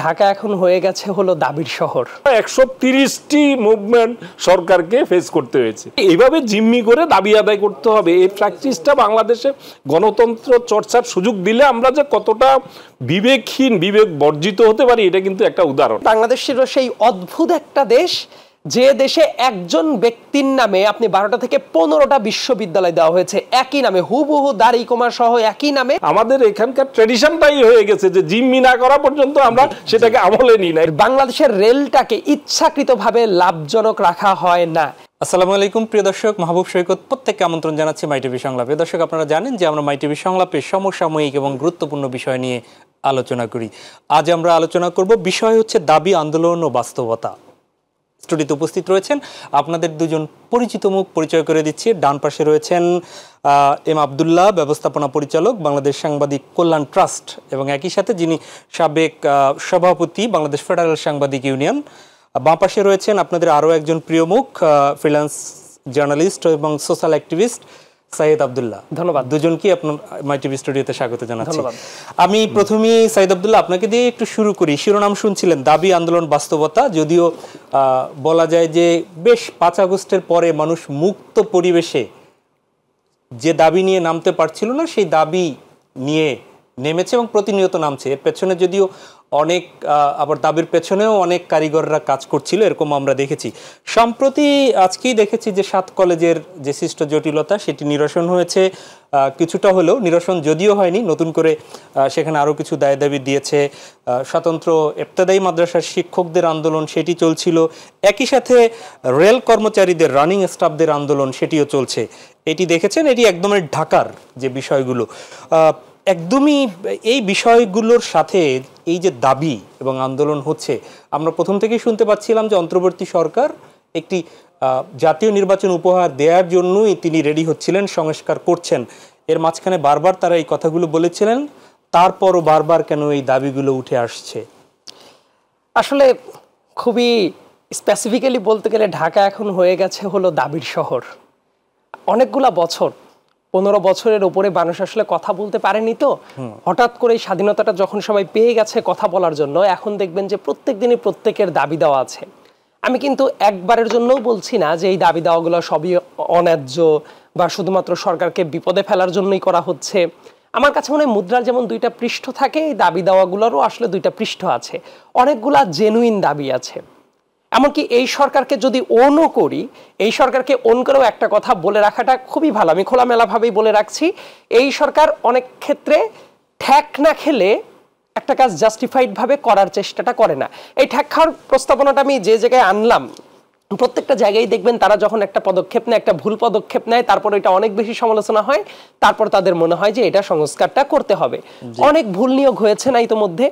ঢাকা এখন হয়ে গেছে হলো দাবির শহর। 130টি মুভমেন্ট সরকারকে ফেস করতে হয়েছে। এইভাবে জিম্মি করে দাবি আদায় করতে হবে, এই প্র্যাকটিসটা বাংলাদেশে গণতন্ত্র চর্চার সুযোগ দিলে আমরা যে কতটা বিবেকহীন, বিবেক বর্জিত হতে পারি, এটা কিন্তু একটা উদাহরণ। বাংলাদেশ ছিল সেই অদ্ভুত একটা দেশ যে দেশে একজন ব্যক্তির নামে আপনি 12টা থেকে 15টা বিশ্ববিদ্যালয় দেওয়া হয়েছে, একই নামে, হুবহু দাড়ি কমা সহ একই নামে। আমাদের এখানকার ট্র্যাডিশনটাই হয়ে গেছে যে জিম্মি না করা পর্যন্ত আমরা সেটাকে আমলে নিই না। বাংলাদেশের রেলটাকে ইচ্ছাকৃতভাবে লাভজনক রাখা হয় না। আসসালামু আলাইকুম প্রিয় দর্শক, মাহবুব সৈকত প্রত্যেককে আমন্ত্রণ জানাচ্ছি মাই টিভি সংলাপে। দর্শক, আপনারা জানেন যে আমরা মাই টিভি সংলাপে সমসাময়িক এবং গুরুত্বপূর্ণ বিষয় নিয়ে আলোচনা করি। আজ আমরা আলোচনা করব, বিষয় হচ্ছে দাবি, আন্দোলন ও বাস্তবতা। স্টুডিওতে উপস্থিত রয়েছেন আপনাদের দুজন পরিচিত মুখ, পরিচয় করে দিচ্ছি। ডান পাশে রয়েছেন এম আব্দুল্লাহ, ব্যবস্থাপনা পরিচালক, বাংলাদেশ সাংবাদিক কল্যাণ ট্রাস্ট, এবং একই সাথে যিনি সাবেক সভাপতি বাংলাদেশ ফেডারেল সাংবাদিক ইউনিয়ন। বাঁ পাশে রয়েছেন আপনাদের আরও একজন প্রিয় মুখ, ফ্রিল্যান্স জার্নালিস্ট এবং সোশ্যাল অ্যাক্টিভিস্ট সাইদ আব্দুল্লাহ। ধন্যবাদ দুজনকে আপনার মাই টিভি স্টুডিওতে স্বাগত জানাচ্ছি। আমি প্রথমেই সাইদ আব্দুল্লাহ আপনাকে দিয়ে একটু শুরু করি। শিরোনাম শুনছিলেন দাবি, আন্দোলন, বাস্তবতা। যদিও বলা যায় যে বেশ 5 আগস্টের পরে মানুষ মুক্ত পরিবেশে যে দাবি নিয়ে নামতে পারছিল না, সেই দাবি নিয়ে নেমেছে এবং প্রতিনিয়ত নামছে। এর পেছনে যদিও অনেক আবার দাবির পেছনেও অনেক কারিগররা কাজ করছিল, এরকম আমরা দেখেছি। সম্প্রতি আজকেই দেখেছি যে 7 কলেজের যে সৃষ্ট জটিলতা সেটি নিরসন হয়েছে, কিছুটা হলেও নিরসন যদিও হয়নি, নতুন করে সেখানে আরও কিছু দায় দাবি দিয়েছে। স্বতন্ত্র ইবতেদায়ী মাদ্রাসার শিক্ষকদের আন্দোলন সেটি চলছিল, একই সাথে রেল কর্মচারীদের, রানিং স্টাফদের আন্দোলন সেটিও চলছে। এটি দেখেছেন, এটি একদমই ঢাকার যে বিষয়গুলো, একদমই এই বিষয়গুলোর সাথে এই যে দাবি এবং আন্দোলন হচ্ছে, আমরা প্রথম থেকেই শুনতে পাচ্ছিলাম যে অন্তর্বর্তী সরকার একটি জাতীয় নির্বাচন উপহার দেওয়ার জন্যই তিনি রেডি হচ্ছিলেন, সংস্কার করছেন। এর মাঝখানে বারবার তারা এই কথাগুলো বলেছিলেন, তারপরও বারবার কেন এই দাবিগুলো উঠে আসছে? আসলে খুবই স্পেসিফিক্যালি বলতে গেলে ঢাকা এখন হয়ে গেছে হলো দাবির শহর। অনেকগুলা বছর, 15 বছরের উপরে মানুষ আসলে কথা বলতে পারেনি। তো হঠাৎ করে স্বাধীনতাটা যখন সবাই পেয়ে গেছে কথা বলার জন্য, এখন দেখবেন যে প্রত্যেক দিনই প্রত্যেকের দাবি দেওয়া আছে। আমি কিন্তু একবারের জন্যও বলছি না যে এই দাবি দেওয়াগুলো সবই অন্যায্য বা শুধুমাত্র সরকারকে বিপদে ফেলার জন্যই করা হচ্ছে। আমার কাছে মনে হয় মুদ্রার যেমন 2টা পৃষ্ঠ থাকে, এই দাবি দেওয়াগুলোরও আসলে 2টা পৃষ্ঠ আছে। অনেকগুলা জেনুইন দাবি আছে। এমনকি এই সরকারকে যদি ওনও করি, এই সরকারকে ওন করেও একটা কথা বলে রাখাটা খুবই ভালো। আমি খোলামেলাভাবেই বলে রাখছি, এই সরকার অনেক ক্ষেত্রে ঠ্যাক না খেলে একটা কাজ জাস্টিফাইড ভাবে করার চেষ্টাটা করে না। এই ঠ্যাক খাওয়ার প্রস্তাবনাটা আমি যে জায়গায় আনলাম, প্রত্যেকটা জায়গায় দেখবেন তারা যখন একটা পদক্ষেপ নেয়, একটা ভুল পদক্ষেপ নেয়, তারপর এটা অনেক বেশি সমালোচনা হয়, তারপর তাদের মনে হয় যে এটা সংস্কারটা করতে হবে। অনেক ভুল নিয়োগ হয়েছে না ইতোমধ্যে,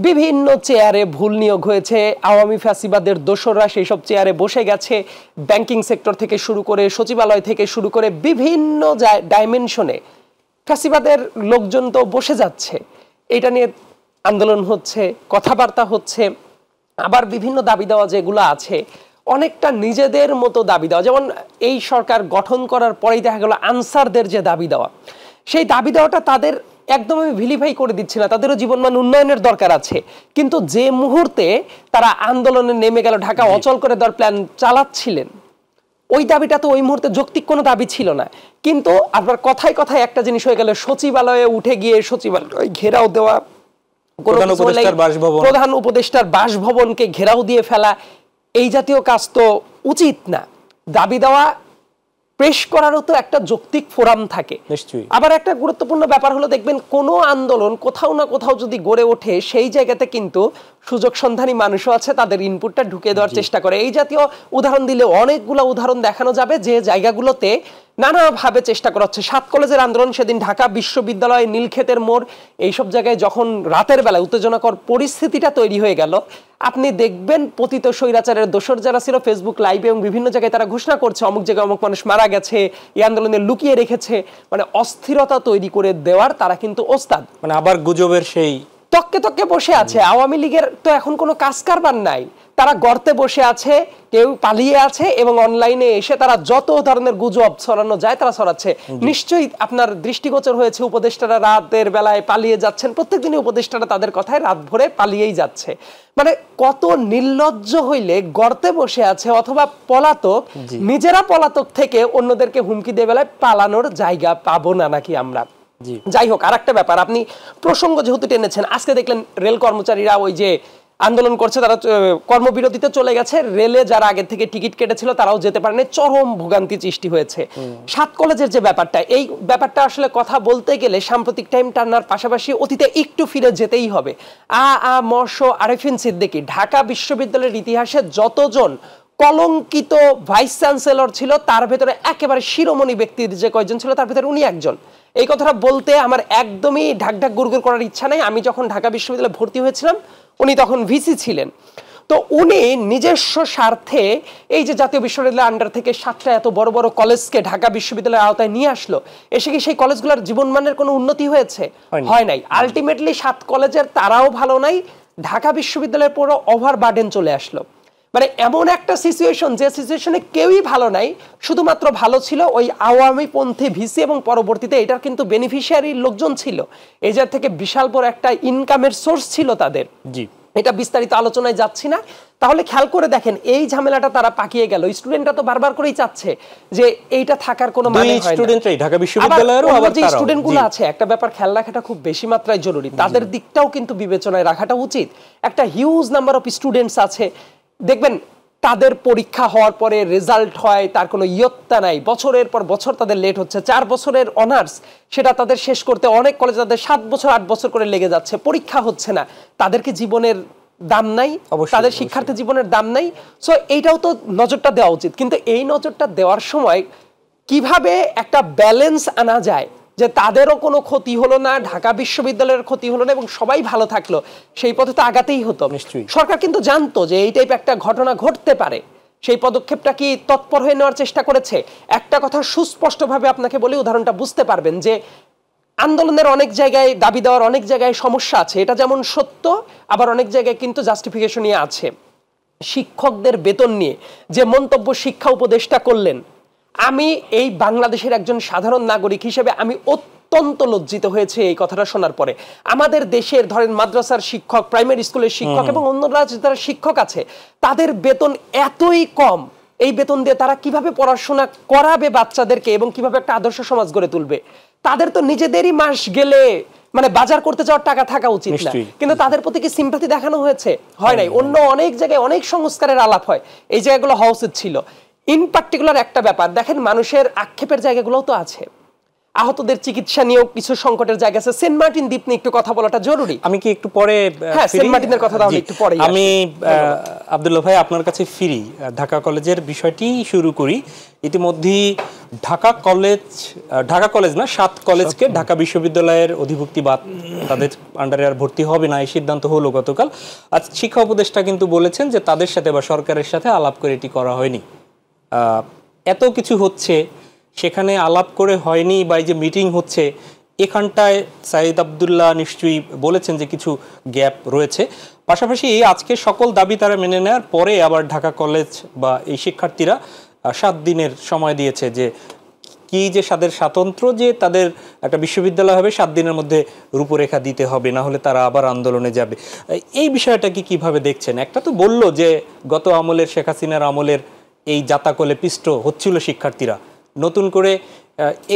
বিভিন্ন চেয়ারে ভুল নিয়োগ হয়েছে। আওয়ামী ফ্যাসিবাদের দোসররা সেই সব চেয়ারে বসে গেছে, ব্যাংকিং সেক্টর থেকে শুরু করে, সচিবালয় থেকে শুরু করে বিভিন্ন ডাইমেনশনে ফ্যাসিবাদের লোকজন তো বসে যাচ্ছে। এটা নিয়ে আন্দোলন হচ্ছে, কথাবার্তা হচ্ছে। আবার বিভিন্ন দাবি দেওয়া যেগুলো আছে, অনেকটা নিজেদের মতো দাবি দেওয়া। যেমন এই সরকার গঠন করার পরেই দেখা গেল আনসারদের যে দাবি দেওয়া, সেই দাবি দেওয়াটা তাদের একদম আমি ভিলিফাই করে দিচ্ছি না, তাদেরও জীবনমান উন্নয়নের দরকার আছে। কিন্তু যে মুহূর্তে তারা আন্দোলনে নেমে গেল, ঢাকা অচল করে দেওয়ার প্ল্যান চালাচ্ছিলেন, ওই দাবিটা তো ওই মুহূর্তে যৌক্তিক কোনো দাবি ছিল না। কিন্তু আবার কথায় কথায় একটা জিনিস হয়ে গেল, সচিবালয়ে উঠে গিয়ে সচিবালয় ঘেরাও দেওয়া, প্রধান উপদেষ্টার বাসভবনকে ঘেরাও দিয়ে ফেলা, এই জাতীয় কাজ তো উচিত না। দাবি দেওয়া পেশ করারও তো একটা যৌক্তিক ফোরাম থাকে। আবার একটা গুরুত্বপূর্ণ ব্যাপার হলো, দেখবেন কোনো আন্দোলন কোথাও না কোথাও যদি গড়ে ওঠে, সেই জায়গাতে কিন্তু সুযোগ সন্ধানী মানুষও আছে, তাদের ইনপুটটা ঢুকে দেওয়ার চেষ্টা করে। এই জাতীয় উদাহরণ দিলে অনেকগুলো উদাহরণ দেখানো যাবে যে জায়গাগুলোতে নানাভাবে চেষ্টা করা হচ্ছে। 7 কলেজের আন্দোলন, সেদিন ঢাকা বিশ্ববিদ্যালয়, নীলক্ষেতের মোড়, এইসব জায়গায় যখন রাতের বেলা উত্তেজনাকর পরিস্থিতিটা তৈরি হয়ে গেল, আপনি দেখবেন পতিত স্বৈরাচারের দোসর যারা ছিল ফেসবুক লাইভে এবং বিভিন্ন জায়গায় তারা ঘোষণা করছে অমুক জায়গায় অমুক মানুষ মারা গেছে, এই আন্দোলনে লুকিয়ে রেখেছে। মানে অস্থিরতা তৈরি করে দেওয়ার তারা কিন্তু ওস্তাদ। মানে আবার গুজবের সেই তককে তককে বসে আছে। আওয়ামী লীগের তো এখন কোনো কাজ কারবার নাই, তারা গর্তে বসে আছে, কেউ পালিয়ে আছে, এবং অনলাইনে এসে তারা যত ধরনের গুজব ছড়ানো যায় তারা ছড়াচ্ছে। নিশ্চয়ই আপনার দৃষ্টিগোচর হয়েছে উপদেষ্টারা রাতের বেলায় পালিয়ে যাচ্ছেন, প্রত্যেকদিনই উপদেষ্টারা তাদের কথায় রাত ভরে পালিয়েই যাচ্ছে। মানে কত নির্লজ্জ হইলে গর্তে বসে আছে অথবা পলাতক, নিজেরা পলাতক থেকে অন্যদেরকে হুমকি দিয়ে বেলায় পালানোর জায়গা পাবো না নাকি আমরা। যাই হোক, আরেকটা ব্যাপার, আপনি প্রসঙ্গ যেহেতু টেনেছেন, আজকে দেখলেন রেল কর্মচারীরা ওই যে আন্দোলন করছে, তারা কর্মবিরতিতে চলে গেছে, রেলে যারা আগে থেকে টিকিট কেটেছিল তারাও যেতে পারেনি, চরম ভোগান্তি সৃষ্টি হয়েছে। 7 কলেজের যে ব্যাপারটা, এই ব্যাপারটা আসলে কথা বলতে গেলে সাম্প্রতিক টাইম টানার পাশাপাশি অতীতে একটু ফিরে যেতেই হবে। আরেফিন সিদ্দিকী ঢাকা বিশ্ববিদ্যালয়ের ইতিহাসে যতজন কলঙ্কিত ভাইস চ্যান্সেলর ছিল তার ভেতরে একেবারে শিরোমণি ব্যক্তির যে কয়জন ছিল তার ভেতরে উনি একজন। এই কথাটা বলতে আমার একদমই ঢাকঢাক গুড়গুড় করার ইচ্ছা নাই। আমি যখন ঢাকা বিশ্ববিদ্যালয়ে ভর্তি হয়েছিলাম উনি তখন ভিসি ছিলেন। তো উনি নিজস্ব স্বার্থে এই যে জাতীয় বিশ্ববিদ্যালয়ের আন্ডার থেকে 7টা এত বড় বড় কলেজকে ঢাকা বিশ্ববিদ্যালয়ের আওতায় নিয়ে আসলো, এসে কি সেই কলেজগুলোর জীবনমানের কোনো উন্নতি হয়েছে? হয় নাই। আলটিমেটলি 7 কলেজের তারাও ভালো নাই, ঢাকা বিশ্ববিদ্যালয়ের পুরো ওভারবার্ডেন চলে আসলো। মানে এমন একটা সিচুয়েশন, যে সিচুয়েশনে কেউই ভালো নাই, শুধুমাত্র ভালো ছিল ওই আওয়ামী পন্থী ভিসি এবং পরবর্তীতে এটার কিন্তু বেনিফিশিয়ারি লোকজন ছিল, এই জায়গা থেকে বিশাল বড় একটা ইনকামের সোর্স ছিল তাদের। জি, এটা বিস্তারিত আলোচনায় যাচ্ছি না। তাহলে খেয়াল করে দেখেন এই ঝামেলাটা তারা পাকিয়ে গেল। স্টুডেন্টরা তো বারবার করেই চাচ্ছে যে এইটা থাকার কোনো মানে হয় না। স্টুডেন্টরাই ঢাকা বিশ্ববিদ্যালয়েরও আবার যে স্টুডেন্টগুলো আছে, একটা ব্যাপার খেয়াল রাখাটা খুব বেশি মাত্রায় জরুরি, তাদের দিকটাও কিন্তু বিবেচনায় রাখাটা উচিত। একটা হিউজ নাম্বার অফ স্টুডেন্টস আছে, দেখবেন তাদের পরীক্ষা হওয়ার পরে রেজাল্ট হয়, তার কোনো ইয়ত্তা নাই, বছরের পর বছর তাদের লেট হচ্ছে। 4 বছরের অনার্স, সেটা তাদের শেষ করতে অনেক কলেজে তাদের 7 বছর 8 বছর করে লেগে যাচ্ছে, পরীক্ষা হচ্ছে না। তাদেরকে জীবনের দাম নাই, তাদের শিক্ষার্থী জীবনের দাম নাই। সো এইটাও তো নজরটা দেওয়া উচিত। কিন্তু এই নজরটা দেওয়ার সময় কিভাবে একটা ব্যালেন্স আনা যায় যে তাদেরও কোনো ক্ষতি হলো না, ঢাকা বিশ্ববিদ্যালয়ের ক্ষতি হলো না, এবং সবাই ভালো থাকলো, সেই পথে তো আগাতেই হতো। সরকার কিন্তু জানতো যে এই টাইপ একটা ঘটনা ঘটতে পারে, সেই পদক্ষেপটা কি তৎপর হয়ে নেওয়ার চেষ্টা করেছে? একটা কথা সুস্পষ্টভাবে আপনাকে বলি, উদাহরণটা বুঝতে পারবেন যে আন্দোলনের অনেক জায়গায়, দাবি দেওয়ার অনেক জায়গায় সমস্যা আছে, এটা যেমন সত্য, আবার অনেক জায়গায় কিন্তু জাস্টিফিকেশন নিয়ে আছে। শিক্ষকদের বেতন নিয়ে যে মন্তব্য শিক্ষা উপদেষ্টা করলেন, আমি এই বাংলাদেশের একজন সাধারণ নাগরিক হিসেবে আমি অত্যন্ত লজ্জিত হয়েছে এই কথাটা শোনার পরে। আমাদের দেশের ধরেন মাদ্রাসার শিক্ষক, প্রাইমারি স্কুলের শিক্ষক এবং অন্যরা যারা শিক্ষক আছে, তাদের বেতন এতই কম, এই বেতন দিয়ে তারা কিভাবে পড়াশোনা করাবে বাচ্চাদেরকে এবং কিভাবে একটা আদর্শ সমাজ গড়ে তুলবে? তাদের তো নিজেদেরই মাস গেলে মানে বাজার করতে যাওয়ার টাকা থাকা উচিত না, কিন্তু তাদের প্রতি কি সিম্পাথি দেখানো হয়েছে? হয় নাই। অন্য অনেক জায়গায় অনেক সংস্কারের আলাপ হয়, এই জায়গাগুলো হওয়া উচিত ছিল। ইন পার্টিকুলার একটা ব্যাপার দেখেন, মানুষের আক্ষেপের জায়গাগুলোও তো আছে, আহতদের চিকিৎসা নিয়েও কিছু সংকটের জায়গা আছে। সেন্ট মার্টিন দ্বীপ নিয়ে একটু কথা বলাটা জরুরি। আমি কি একটু পরে সেন্ট মার্টিনের কথা তাহলে একটু পরে আমি আব্দুল্লাহ ভাই আপনার কাছে ফিরি, ঢাকা কলেজের বিষয়টি শুরু করি। ইতিমধ্যেই ঢাকা কলেজ না 7 কলেজকে ঢাকা বিশ্ববিদ্যালয়ের অধিভুক্তি বাদ, তাদের আন্ডারে আর ভর্তি হবে না, এই সিদ্ধান্ত হলো গতকাল। আজ শিক্ষা উপদেষ্টা কিন্তু বলেছেন যে তাদের সাথে বা সরকারের সাথে আলাপ করে এটি করা হয়নি। এত কিছু হচ্ছে, সেখানে আলাপ করে হয়নি বা এই যে মিটিং হচ্ছে, এখানটায় সাইদ আব্দুল্লাহ নিশ্চয়ই বলেছেন যে কিছু গ্যাপ রয়েছে। পাশাপাশি আজকে সকল দাবি তারা মেনে নেওয়ার পরে আবার ঢাকা কলেজ বা এই শিক্ষার্থীরা 7 দিনের সময় দিয়েছে, যে কি যে তাদের স্বাতন্ত্র যে তাদের একটা বিশ্ববিদ্যালয় হবে, 7 দিনের মধ্যে রূপরেখা দিতে হবে, না হলে তারা আবার আন্দোলনে যাবে। এই বিষয়টা কি কিভাবে দেখছেন? একটা তো বলল যে গত আমলের, শেখ হাসিনার আমলের এই জাতাকলে পিষ্ট হচ্ছিল শিক্ষার্থীরা, নতুন করে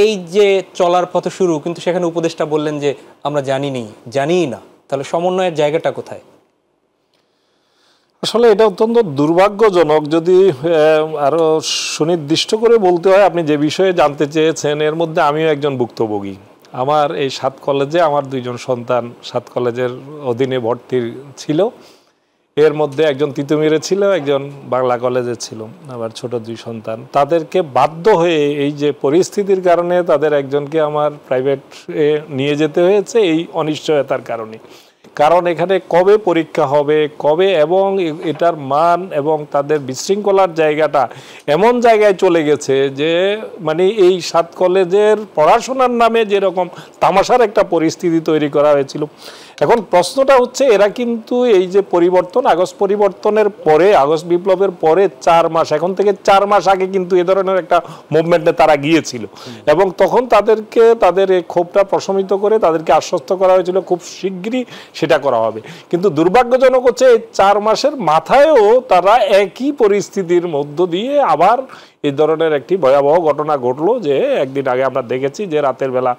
এই যে চলার পথ শুরু, কিন্তু সেখানে উপদেষ্টা বললেন যে আমরা জানিই না। তাহলে সমন্বয়ের জায়গাটা কোথায়? আসলে এটা অত্যন্ত দুর্ভাগ্যজনক। যদি আরো সুনির্দিষ্ট করে বলতে হয়, আপনি যে বিষয়ে জানতে চেয়েছেন এর মধ্যে আমিও একজন ভুক্তভোগী। আমার এই 7 কলেজে আমার 2জন সন্তান 7 কলেজের অধীনে ভর্তি ছিল। এর মধ্যে একজন তিতুমিরে ছিল, একজন বাংলা কলেজে ছিল, আবার ছোট 2 সন্তান। তাদেরকে বাধ্য হয়ে এই যে পরিস্থিতির কারণে তাদের একজনকে আমার প্রাইভেট নিয়ে যেতে হয়েছে, এই অনিশ্চয়তার কারণে। কারণ এখানে কবে পরীক্ষা হবে, কবে, এবং এটার মান এবং তাদের বিশৃঙ্খলার জায়গাটা এমন জায়গায় চলে গেছে যে মানে এই 7 কলেজের পড়াশোনার নামে যেরকম তামাশার একটা পরিস্থিতি তৈরি করা হয়েছিল, এখন প্রশ্নটা হচ্ছে এরা কিন্তু এই যে পরিবর্তন, আগস্ট পরিবর্তনের পরে, আগস্ট বিপ্লবের পরে 4 মাস, এখন থেকে 4 মাস আগে কিন্তু এ ধরনের একটা মুভমেন্টে তারা গিয়েছিল এবং তখন তাদেরকে তাদের এই ক্ষোভটা প্রশমিত করে তাদেরকে আশ্বস্ত করা হয়েছিল খুব শিগগিরই সেটা করা হবে। কিন্তু দুর্ভাগ্যজনক হচ্ছে এই 4 মাসের মাথায়ও তারা একই পরিস্থিতির মধ্য দিয়ে আবার এই ধরনের একটি ভয়াবহ ঘটনা ঘটলো, যে একদিন আগে আমরা দেখেছি যে রাতের বেলা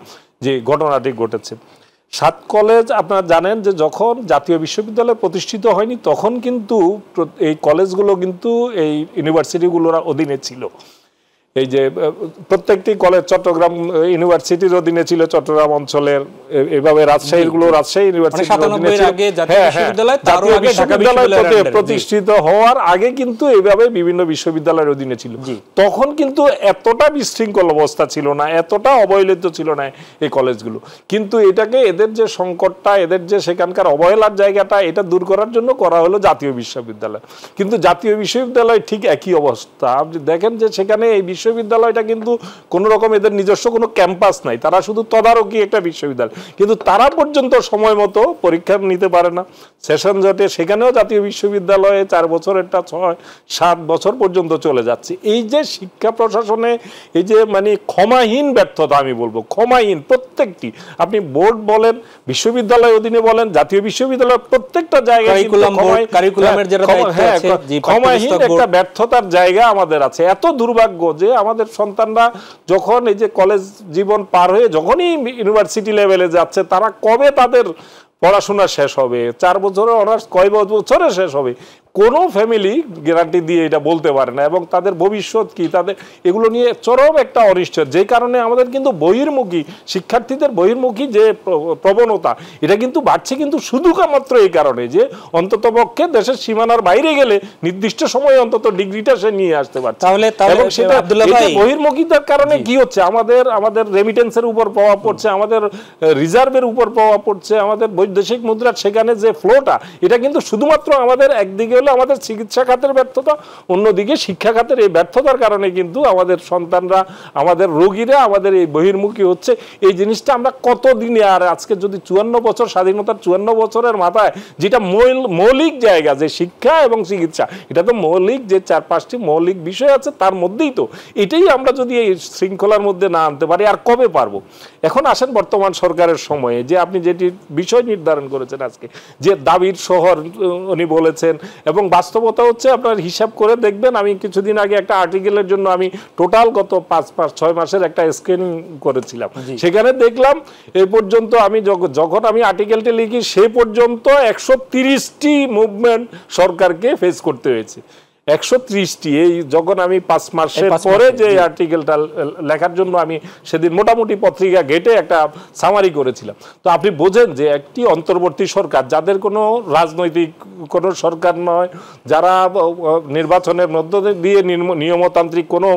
যে ঘটনাটি ঘটেছে। 7 কলেজ আপনারা জানেন যে যখন জাতীয় বিশ্ববিদ্যালয় প্রতিষ্ঠিত হয়নি তখন কিন্তু এই কলেজগুলো কিন্তু এই ইউনিভার্সিটিগুলোর অধীনে ছিল। এই যে প্রত্যেকটি কলেজ চট্টগ্রাম ইউনিভার্সিটির অধীনে ছিল, চট্টগ্রাম অঞ্চলের, এইভাবে রাজশাহীর গুলো রাজশাহী ইউনিভার্সিটির অধীনে ছিল। বিশ্ববিদ্যালয় প্রতিষ্ঠিত হওয়ার আগে কিন্তু এইভাবে বিভিন্ন বিশ্ববিদ্যালয়ের অধীনে ছিল। তখন কিন্তু এতটা বিশৃঙ্খল অবস্থা ছিল না, এতটা অবহেলিত ছিল না এই কলেজগুলো। কিন্তু এটাকে এদের যে সংকটটা, এদের যে সেখানকার অবহেলার জায়গাটা, এটা দূর করার জন্য করা হলো জাতীয় বিশ্ববিদ্যালয়। কিন্তু জাতীয় বিশ্ববিদ্যালয় ঠিক একই অবস্থা। আপনি দেখেন যে সেখানে এই বিশ্ববিদ্যালয়টা কিন্তু কোনো রকম এদের নিজস্ব কোনো ক্যাম্পাস নাই, তারা শুধু তদারকি একটা বিশ্ববিদ্যালয়, কিন্তু তারা পর্যন্ত সময় মতো পরীক্ষা নিতে পারে না। সেশন জটে সেখানেও জাতীয় বিশ্ববিদ্যালয়ে 4 বছরেরটা 6-7 বছর পর্যন্ত চলে যাচ্ছে। এই যে শিক্ষা প্রশাসনে এই যে মানে ক্ষমাহীন ব্যর্থতা, আমি বলবো ক্ষমাহীন, প্রত্যেকটি আপনি বোর্ড বলেন, বিশ্ববিদ্যালয় অধীনে বলেন, জাতীয় বিশ্ববিদ্যালয় প্রত্যেকটা জায়গায় ক্ষমাহীন একটা ব্যর্থতার জায়গা আমাদের আছে। এত দুর্ভাগ্য যে আমাদের সন্তানরা যখন এই যে কলেজ জীবন পার হয়ে যখনই ইউনিভার্সিটি লেভেলে যাচ্ছে, তারা কবে তাদের পড়াশোনা শেষ হবে, 4 বছরের অনার্স কয় বছরে শেষ হবে, কোনো ফ্যামিলি গ্যারান্টি দিয়ে এটা বলতে পারে না। এবং তাদের ভবিষ্যৎ কি, তাদের এগুলো নিয়ে চরম একটা অনিশ্চয়, যে কারণে আমাদের কিন্তু বহির্মুখী শিক্ষার্থীদের বহির্মুখী যে প্রবণতা, এটা কিন্তু বাড়ছে কিন্তু শুধু মাত্র এই কারণে যে অন্ততপক্ষে দেশের সীমানার বাইরে গেলে নির্দিষ্ট সময়ে অন্তত ডিগ্রিটা সে নিয়ে আসতে পারছে। এবং সেটা বহির্মুখিতার কারণে কি হচ্ছে, আমাদের রেমিটেন্সের উপর প্রভাব পড়ছে, আমাদের রিজার্ভের উপর প্রভাব পড়ছে, আমাদের বৈদেশিক মুদ্রার সেখানে যে ফ্লোটা, এটা কিন্তু শুধুমাত্র আমাদের একদিকে আমাদের চিকিৎসা খাতের ব্যর্থতা, অন্যদিকে শিক্ষা খাতের এই ব্যর্থতার কারণে কিন্তু আমাদের সন্তানরা, আমাদের রোগীরা আমাদের এই বহির্মুখী হচ্ছে। এই জিনিসটা আমরা কতদিনে, আর আজকে যদি 54 বছর স্বাধীনতার 54 বছরের মাথায় যেটা মৌলিক জায়গা যে শিক্ষা এবং চিকিৎসা, এটা তো মৌলিক যে 4-5টি মৌলিক বিষয় আছে, তার মধ্যেই তো এটাই আমরা যদি এই শৃঙ্খলার মধ্যে না আনতে পারি আর কবে পারবো। এখন আসেন বর্তমান সরকারের সময়ে যে আপনি যেটি বিষয় নির্ধারণ করেছেন আজকে, যে দাবির শহর উনি বলেছেন, এবং বাস্তবতা হচ্ছে আপনার হিসাব করে দেখবেন, আমি কিছুদিন আগে একটা আর্টিকেলের জন্য আমি টোটাল গত 5-6 মাসের একটা স্ক্রিনিং করেছিলাম, সেখানে দেখলাম এই পর্যন্ত আমি যখন আমি আর্টিকেলটা লিখি সে পর্যন্ত 130টি মুভমেন্ট সরকারকে ফেস করতে হয়েছে। 130টি, এই যখন আমি 5 মাসের পরে যে আর্টিকেলটা লেখার জন্য আমি সেদিন মোটামুটি পত্রিকা ঘেটে একটা সামারি করেছিলাম। তো আপনি বোঝেন যে একটি অন্তর্বর্তী সরকার, যাদের কোনো রাজনৈতিক কোনো সরকার নয়, যারা নির্বাচনের মধ্য দিয়ে নিয়মতান্ত্রিক কোনো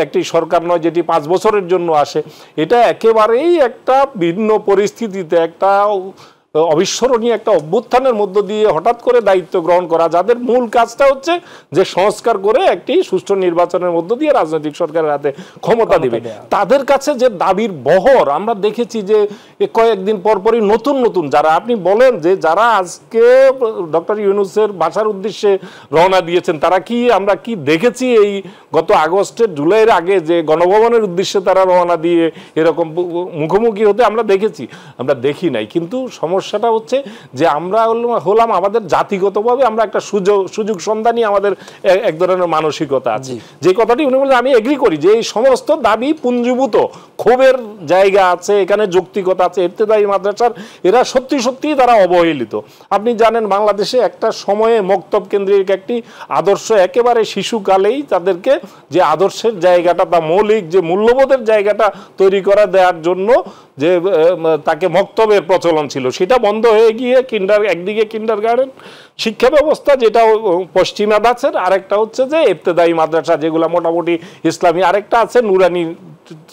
একটি সরকার নয় যেটি 5 বছরের জন্য আসে, এটা একেবারেই একটা ভিন্ন পরিস্থিতিতে একটা অবিস্মরণীয় একটা অভ্যুত্থানের মধ্য দিয়ে হঠাৎ করে দায়িত্ব গ্রহণ করা, যাদের মূল কাজটা হচ্ছে যে সংস্কার করে একটি সুষ্ঠু নির্বাচনের মধ্য দিয়ে রাজনৈতিক সরকারের হাতে ক্ষমতা দিবে, তাদের কাছে যে দাবির বহর আমরা দেখেছি যে কয়েকদিন পরপরই নতুন নতুন যারা, আপনি বলেন যে যারা আজকে ডক্টর ইউনূসের বাসার উদ্দেশ্যে রওনা দিয়েছেন, তারা কি, আমরা কি দেখেছি এই গত আগস্টের জুলাইয়ের আগে যে গণভবনের উদ্দেশ্যে তারা রওনা দিয়ে এরকম মুখোমুখি হতে আমরা দেখেছি? আমরা দেখি নাই। কিন্তু সমস্যাটা হচ্ছে যে আমরা হলাম আমাদের জাতিগতভাবে আমরা একটা সুযোগ সন্ধানী, আমাদের এক ধরনের মানসিকতা আছে। যে কথাটি উনি বললেন আমি এগ্রি করি যে এই সমস্ত দাবি পুঞ্জীভূত ক্ষোভের জায়গা আছে, এখানে যৌক্তিকতা আছে। ইবতেদায়ী মাদ্রাসার এরা সত্যি সত্যি তারা অবহেলিত। আপনি জানেন বাংলাদেশে একটা সময়ে মক্তব কেন্দ্রিক একটি আদর্শ একেবারে শিশুকালেই তাদেরকে যে আদর্শের জায়গাটা বা মৌলিক যে মূল্যবোধের জায়গাটা তৈরি করে দেওয়ার জন্য যে তাকে মক্তবের প্রচলন ছিল, সেটা বন্ধ হয়ে গিয়ে একদিকে কিন্ডারগার্টেন শিক্ষা ব্যবস্থা যেটা পশ্চিমা দাসের, আরেকটা হচ্ছে যে ইবতেদায়ী মাদ্রাসা যেগুলো মোটামুটি ইসলামী, আরেকটা আছে নুরানি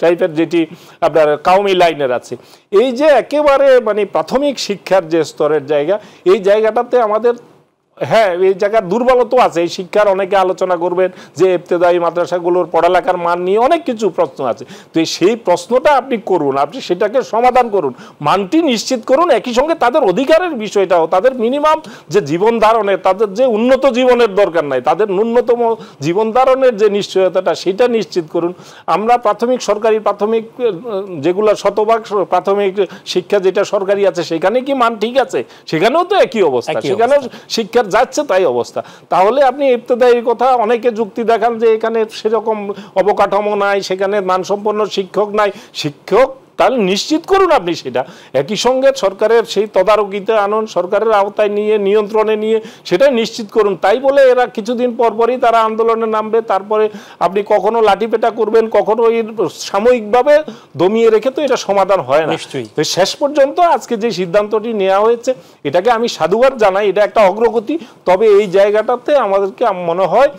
টাইপের যেটি আপনার কাউমি লাইনের আছে। এই যে একেবারে মানে প্রাথমিক শিক্ষার যে স্তরের জায়গা, এই জায়গাটাতে আমাদের হ্যাঁ, এই জায়গার দুর্বলতা আছে। এই শিক্ষার অনেকে আলোচনা করবেন যে ইবতেদায়ী মাদ্রাসাগুলোর পড়ালেখার মান নিয়ে অনেক কিছু প্রশ্ন আছে। তো সেই প্রশ্নটা আপনি করুন, আপনি সেটাকে সমাধান করুন, মানটি নিশ্চিত করুন। একই সঙ্গে তাদের অধিকারের বিষয়টাও, তাদের মিনিমাম যে জীবন ধারণের, তাদের যে উন্নত জীবনের দরকার নাই, তাদের ন্যূনতম জীবন ধারণের যে নিশ্চয়তাটা সেটা নিশ্চিত করুন। আমরা সরকারি প্রাথমিক যেগুলো শতভাগ প্রাথমিক শিক্ষা যেটা সরকারি আছে সেখানে কি মান ঠিক আছে? সেখানেও তো একই অবস্থা, সেখানেও শিক্ষা যাচ্ছে তাই অবস্থা। তাহলে আপনি ইবতেদায়ী কথা অনেকে যুক্তি দেখান যে এখানে সেরকম অবকাঠামো নাই, সেখানে মানসম্পন্ন শিক্ষক নাই। শিক্ষক তাহলে নিশ্চিত করুন আপনি সেটা। একই সঙ্গে সরকারের সেই তদারকিতে আনুন, সরকারের আওতায় নিয়ে, নিয়ন্ত্রণে নিয়ে সেটাই নিশ্চিত করুন। তাই বলে এরা কিছুদিন পরপরই তারা আন্দোলনে নামবে, তারপরে আপনি কখনো লাঠিপেটা করবেন, কখনো এই সাময়িকভাবে দমিয়ে রেখে তো এটা সমাধান হয় না। তো শেষ পর্যন্ত আজকে যে সিদ্ধান্তটি নেওয়া হয়েছে এটাকে আমি সাধুবাদ জানাই, এটা একটা অগ্রগতি। তবে এই জায়গাটাতে আমাদেরকে মনে হয়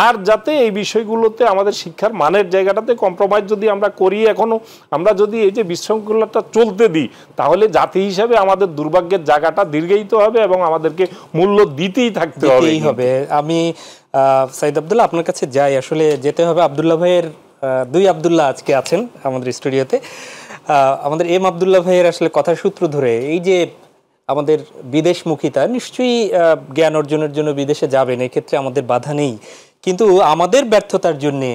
আর যাতে এই বিষয়গুলোতে আমাদের শিক্ষার মানের জায়গাটাতে কম্প্রোমাইজ যদি আমরা করি, এখনো আমরা যদি এই যে বিশৃঙ্খলাটা চলতে দিই তাহলে জাতি হিসাবে আমাদের দুর্ভাগ্যের জায়গাটা দীর্ঘায়িত হবে এবং আমাদেরকে মূল্য দিতেই থাকতে হবে। আমি সাইদ আব্দুল্লাহ আপনার কাছে যাই, আসলে যেতে হবে আব্দুল্লাহ ভাইয়ের, দুই আব্দুল্লাহ আজকে আছেন আমাদের স্টুডিওতে। আমাদের এম আব্দুল্লাহ ভাইয়ের আসলে কথার সূত্র ধরে এই যে আমাদের বিদেশমুখিতা, নিশ্চয়ই জ্ঞান অর্জনের জন্য বিদেশে যাবেন, এক্ষেত্রে আমাদের বাধা নেই, কিন্তু আমাদের ব্যর্থতার জন্যে